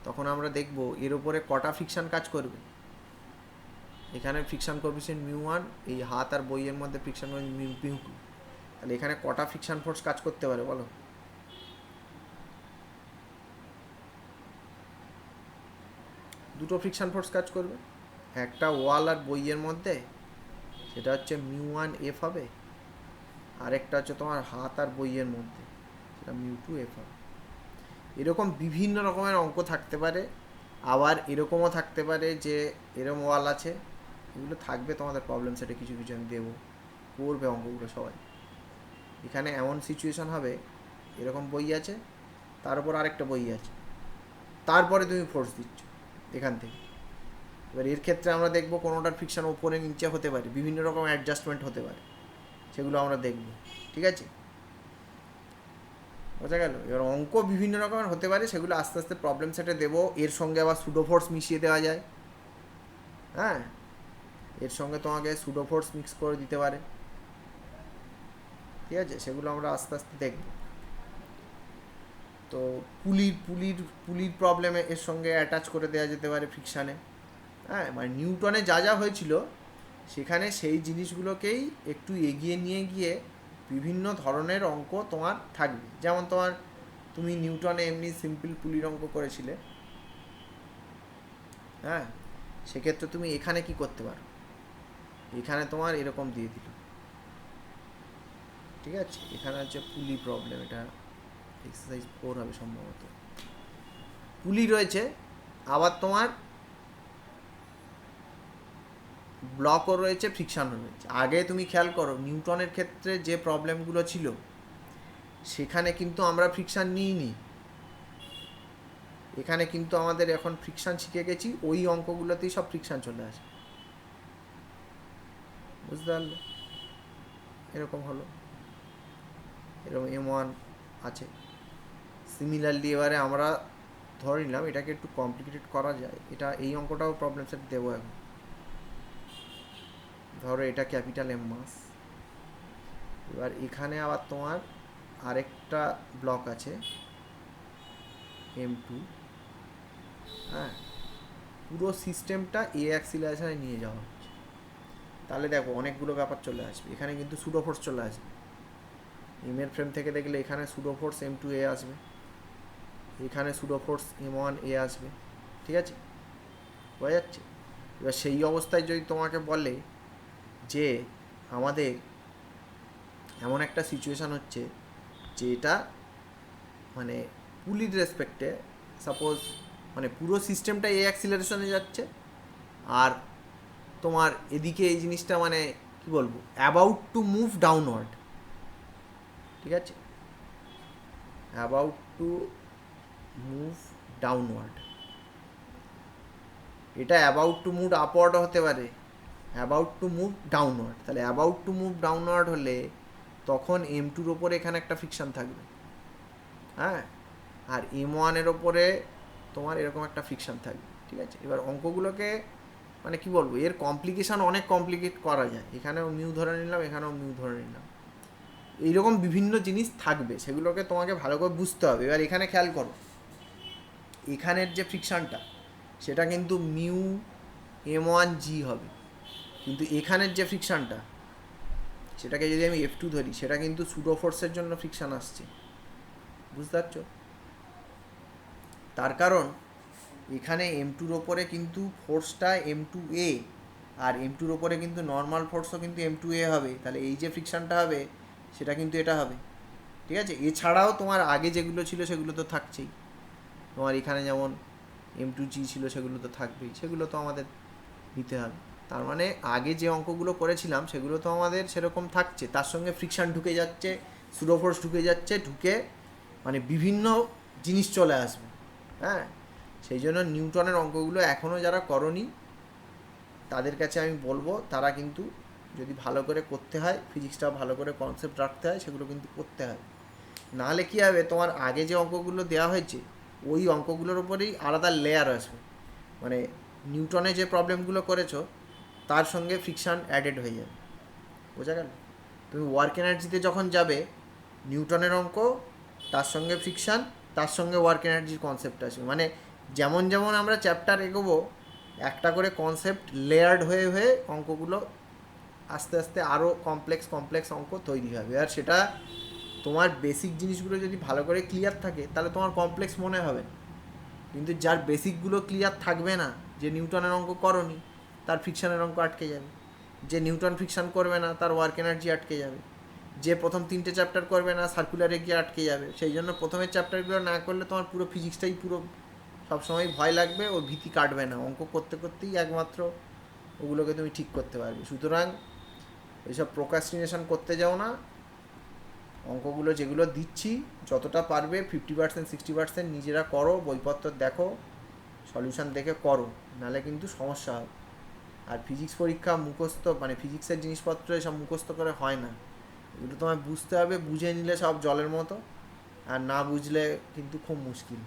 তখন আমরা দেখব এর উপরে কটা ফ্রিকশন কাজ করবে। এখানে ফ্রিকশন কোএফিসিয়েন্ট মিউ ওয়ান, এই হাত আর বইয়ের মধ্যে ফ্রিকশন মিউ টু, তাহলে এখানে কটা ফ্রিকশন ফোর্স কাজ করতে পারে বলো? দুটো ফ্রিকশন ফোর্স কাজ করবে, একটা ওয়াল আর বইয়ের মধ্যে, সেটা হচ্ছে মিউ ওয়ান এফ হবে, আরেকটা হচ্ছে তোমার হাত আর বইয়ের মধ্যে, সেটা মিউ টু এফ হবে। এরকম বিভিন্ন রকমের অঙ্ক থাকতে পারে, আবার এরকমও থাকতে পারে যে এরকম ওয়াল আছে, এগুলো থাকবে তোমাদের প্রবলেম সেটে, কিছু কিছু আমি দেবো, করবে অঙ্কগুলো সবাই। এখানে এমন সিচুয়েশন হবে, এরকম বই আছে, তার উপর আরেকটা বই আছে, তারপরে তুমি ফোর্স দিচ্ছ এখান থেকে। এবার এর ক্ষেত্রে আমরা দেখব কোনোটার ফ্রিকশন ওপরে নিচে হতে পারে, বিভিন্ন রকম অ্যাডজাস্টমেন্ট হতে পারে, সেগুলো আমরা দেখব। ঠিক আছে, বোঝা গেল? এবার অঙ্ক বিভিন্ন রকমের হতে পারে, সেগুলো আস্তে আস্তে প্রবলেম সেটে দেবো। এর সঙ্গে আবার সুডোফোর্স মিশিয়ে দেওয়া যায়, হ্যাঁ, এর সঙ্গে তোমাকে সুডোফোর্স মিক্স করে দিতে পারে, ঠিক আছে? সেগুলো আমরা আস্তে আস্তে দেখব। তো পুলির পুলির পুলির প্রবলেমে এর সঙ্গে অ্যাটাচ করে দেওয়া যেতে পারে ফ্রিকশানে, হ্যাঁ, মানে নিউটনে যা যা হয়েছিল সেখানে সেই জিনিসগুলোকেই একটু এগিয়ে নিয়ে গিয়ে বিভিন্ন ধরনের অঙ্ক তোমার থাকবে। যেমন তোমার, তুমি নিউটনে এমনি সিম্পল পুলির অঙ্ক করেছিলে, হ্যাঁ, সেক্ষেত্রে তুমি এখানে কি করতে পারো, এখানে তোমার এরকম দিয়ে দিল, ঠিক আছে? এখানে হচ্ছে পুলি প্রবলেম, এটা এক্সারসাইজ 4 হবে সম্ভবত। পুলি রয়েছে, আবার তোমার ব্লকও রয়েছে, ফ্রিকশানও রয়েছে। আগে তুমি খেয়াল করো নিউটনের ক্ষেত্রে যে প্রবলেমগুলো ছিল সেখানে কিন্তু আমরা ফ্রিকশান নিইনি, এখানে কিন্তু আমাদের এখন ফ্রিকশান শিখে গেছি, ওই অঙ্কগুলোতেই সব ফ্রিকশান চলে আসে, বুঝতে পারলে? এরকম হলো, এরকম M1 আছে। সিমিলারলি এবারে আমরা ধরে নিলাম এটাকে একটু কমপ্লিকেটেড করা যায়, এটা এই অঙ্কটাও প্রবলেম সেট দেবো এখন। ধরো এটা ক্যাপিটাল M মাস, এবার এখানে আবার তোমার আরেকটা ব্লক আছে M2, হ্যাঁ, পুরো সিস্টেমটা এ অ্যাক্সিলারেশনে নিয়ে যাওয়া হচ্ছে। তাহলে দেখো অনেকগুলো ব্যাপার চলে আসবে, এখানে কিন্তু সুডোফোর্স চলে আসবে। এর ফ্রেম থেকে দেখলে এখানে সুডোফোর্স M2A আসবে, এখানে সুডোফোর্স M1A আসবে, ঠিক আছে? বোঝা যাচ্ছে? এবার সেই অবস্থায় যদি তোমাকে বলে যে আমাদের এমন একটা সিচুয়েশান হচ্ছে যে এটা মানে পুলির রেসপেক্টে সাপোজ মানে পুরো সিস্টেমটা এ অ্যাক্সিলারেশনে যাচ্ছে, আর তোমার এদিকে এই জিনিসটা মানে কি বলবো, অ্যাবাউট টু মুভ ডাউনওয়ার্ড, ঠিক আছে? অ্যাবাউট টু মুভ ডাউনওয়ার্ড, এটা অ্যাবাউট টু মুভ আপওয়ার্ডও হতে পারে, অ্যাবাউট টু মুভ ডাউনওয়ার্ড। তাহলে অ্যাবাউট টু মুভ ডাউনওয়ার্ড হলে তখন M2-র ওপরে এখানে একটা ফ্রিকশান থাকবে, হ্যাঁ, আর M1-এর ওপরে তোমার এরকম একটা ফ্রিকশান থাকবে, ঠিক আছে? এবার অঙ্কগুলোকে মানে কি বলবো, এর কমপ্লিকেশান অনেক কমপ্লিকেট করা যায়, এখানেও মিউ ধরে নিলাম, এখানেও মিউ ধরে নিলাম, এইরকম বিভিন্ন জিনিস থাকবে, সেগুলোকে তোমাকে ভালো করে বুঝতে হবে। এবার এখানে খেয়াল করো, এখানের যে ফ্রিকশানটা সেটা কিন্তু মিউ M1G হবে, কিন্তু এখানের যে ফ্রিকশানটা সেটাকে যদি আমি F2 ধরি, সেটা কিন্তু সুডোফোর্সের জন্য ফ্রিকশান আসছে, বুঝতে পারছো? তার কারণ এখানে M2-র ওপরে কিন্তু ফোর্সটা M2A, আর M2-র ওপরে কিন্তু নর্মাল ফোর্সও কিন্তু M2A হবে, তাহলে এই যে ফ্রিকশানটা হবে সেটা কিন্তু এটা হবে, ঠিক আছে? এছাড়াও তোমার আগে যেগুলো ছিল সেগুলো তো থাকছেই, তোমার এখানে যেমন M2G ছিল সেগুলো তো থাকবেই, সেগুলো তো আমাদের নিতে হবে। তার মানে আগে যে অঙ্কগুলো করেছিলাম সেগুলো তো আমাদের সেরকম থাকছে, তার সঙ্গে ফ্রিকশান ঢুকে যাচ্ছে, সুডোফোর্স ঢুকে যাচ্ছে, ঢুকে মানে বিভিন্ন জিনিস চলে আসবে, হ্যাঁ। সেই জন্য নিউটনের অঙ্কগুলো এখনও যারা করনি তাদের কাছে আমি বলবো, তারা কিন্তু যদি ভালো করে করতে হয়, ফিজিক্সটা ভালো করে কনসেপ্ট রাখতে হয়, সেগুলো কিন্তু করতে হয়। নাহলে কী হবে, তোমার আগে যে অঙ্কগুলো দেওয়া হয়েছে ওই অঙ্কগুলোর উপরেই আলাদা লেয়ার আসবে, মানে নিউটনে যে প্রবলেমগুলো করেছো তার সঙ্গে ফ্রিকশান অ্যাডেড হয়ে যাবে, বোঝা গেল? তুমি ওয়ার্ক এনার্জিতে যখন যাবে, নিউটনের অঙ্ক, তার সঙ্গে ফ্রিকশান, তার সঙ্গে ওয়ার্ক এনার্জির কনসেপ্ট আসবে, মানে যেমন যেমন আমরা চ্যাপ্টার এগোবো একটা করে কনসেপ্ট লেয়ার্ড হয়ে হয়ে অঙ্কগুলো আস্তে আস্তে আরও কমপ্লেক্স অঙ্ক তৈরি হবে। আর সেটা তোমার বেসিক জিনিসগুলো যদি ভালো করে ক্লিয়ার থাকে তাহলে তোমার কমপ্লেক্স মনে হবে, কিন্তু যার বেসিকগুলো ক্লিয়ার থাকবে না, যে নিউটনের অঙ্ক করনি তার ফ্রিকশানের অঙ্ক আটকে যাবে, যে নিউটন ফ্রিকশান করবে না তার ওয়ার্ক এনার্জি আটকে যাবে, যে প্রথম 3টে চ্যাপ্টার করবে না সার্কুলারে গিয়ে আটকে যাবে। সেই জন্য প্রথমের চ্যাপ্টারগুলো না করলে তোমার পুরো ফিজিক্সটাই পুরো সবসময় ভয় লাগবে, ও ভীতি কাটবে না, অঙ্ক করতে করতেই একমাত্র ওগুলোকে তুমি ঠিক করতে পারবে। সুতরাং এইসব প্রোক্রাস্টিনেশন করতে যাও না, অঙ্কগুলো যেগুলো দিচ্ছি যতটা পারবে 50% 60% নিজেরা করো, বইপত্র দেখো, সলিউশন দেখে করো, নাহলে কিন্তু সমস্যা হবে। আর ফিজিক্স পরীক্ষা মুখস্থ মানে ফিজিক্সের জিনিসপত্র এসব মুখস্থ করে হয় না, এগুলো তোমায় বুঝতে হবে, বুঝে নিলে সব জলের মতো, আর না বুঝলে কিন্তু খুব মুশকিল।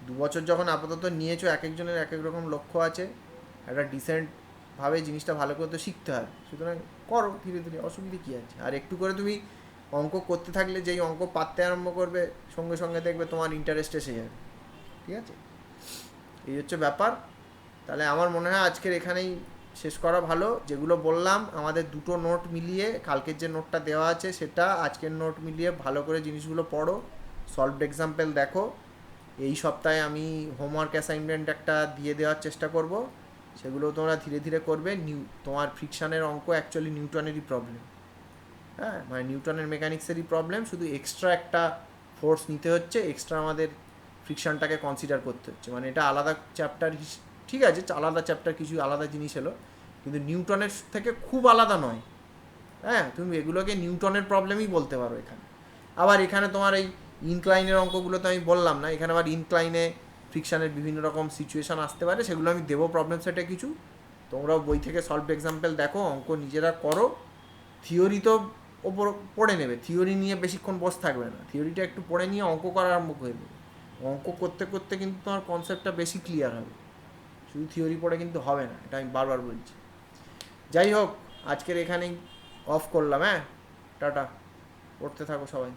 2 বছর যখন আপাতত নিয়েছো, এক একজনের এক এক রকম লক্ষ্য আছে, একটা ডিসেন্টভাবে জিনিসটা ভালো করে তো শিখতে হয়, সুতরাং করো ধীরে ধীরে, অসুবিধে কী আছে। আর একটু করে তুমি অঙ্ক করতে থাকলে, যেই অঙ্ক পাততে আরম্ভ করবে সঙ্গে সঙ্গে দেখবে তোমার ইন্টারেস্ট এসে যাবে। ঠিক আছে, এই হচ্ছে ব্যাপার। তাহলে আমার মনে হয় আজকের এখানেই শেষ করা ভালো। যেগুলো বললাম, আমাদের দুটো নোট মিলিয়ে, কালকের যে নোটটা দেওয়া আছে সেটা, আজকের নোট মিলিয়ে ভালো করে জিনিসগুলো পড়ো, সলভড এক্সাম্পল দেখো। এই সপ্তাহে আমি হোমওয়ার্ক অ্যাসাইনমেন্ট একটা দিয়ে দেওয়ার চেষ্টা করব, সেগুলো তোমরা ধীরে ধীরে করবে। তোমার ফ্রিকশানের অঙ্ক অ্যাকচুয়ালি নিউটনেরই প্রবলেম। হ্যাঁ, মানে নিউটনের মেকানিক্সেরই প্রবলেম, শুধু এক্সট্রা একটা ফোর্স নিতে হচ্ছে, এক্সট্রা আমাদের ফ্রিকশনটাকে কনসিডার করতে হচ্ছে। মানে এটা আলাদা চ্যাপ্টার, ঠিক আছে, আলাদা চ্যাপ্টার, কিছু আলাদা জিনিস এলো, কিন্তু নিউটনের থেকে খুব আলাদা নয়। হ্যাঁ, তুমি এগুলোকে নিউটনের প্রবলেমই বলতে পারো এখানে। আবার এখানে তোমার এই ইনক্লাইনের অঙ্কগুলো তো আমি বললাম না, এখানে আবার ইনক্লাইনে ফ্রিকশানের বিভিন্ন রকম সিচুয়েশান আসতে পারে, সেগুলো আমি দেবো প্রবলেম সেটে কিছু। তোমরাও বই থেকে সলভড এক্সাম্পল দেখো, অঙ্ক নিজেরা করো। থিওরি তো ওপর পড়ে নেবে, থিওরি নিয়ে বেশিক্ষণ বসে থাকবে না, থিওরিটা একটু পড়ে নিয়ে অঙ্ক করা আরম্ভ করে দেবে। অঙ্ক করতে করতে কিন্তু তোমার কনসেপ্টটা বেশি ক্লিয়ার হবে, শুধু থিওরি পড়ে কিন্তু হবে না, এটা আমি বারবার বলছি। যাই হোক, আজকের এখানেই অফ করলাম। হ্যাঁ, টাটা, পড়তে থাকো সবাই।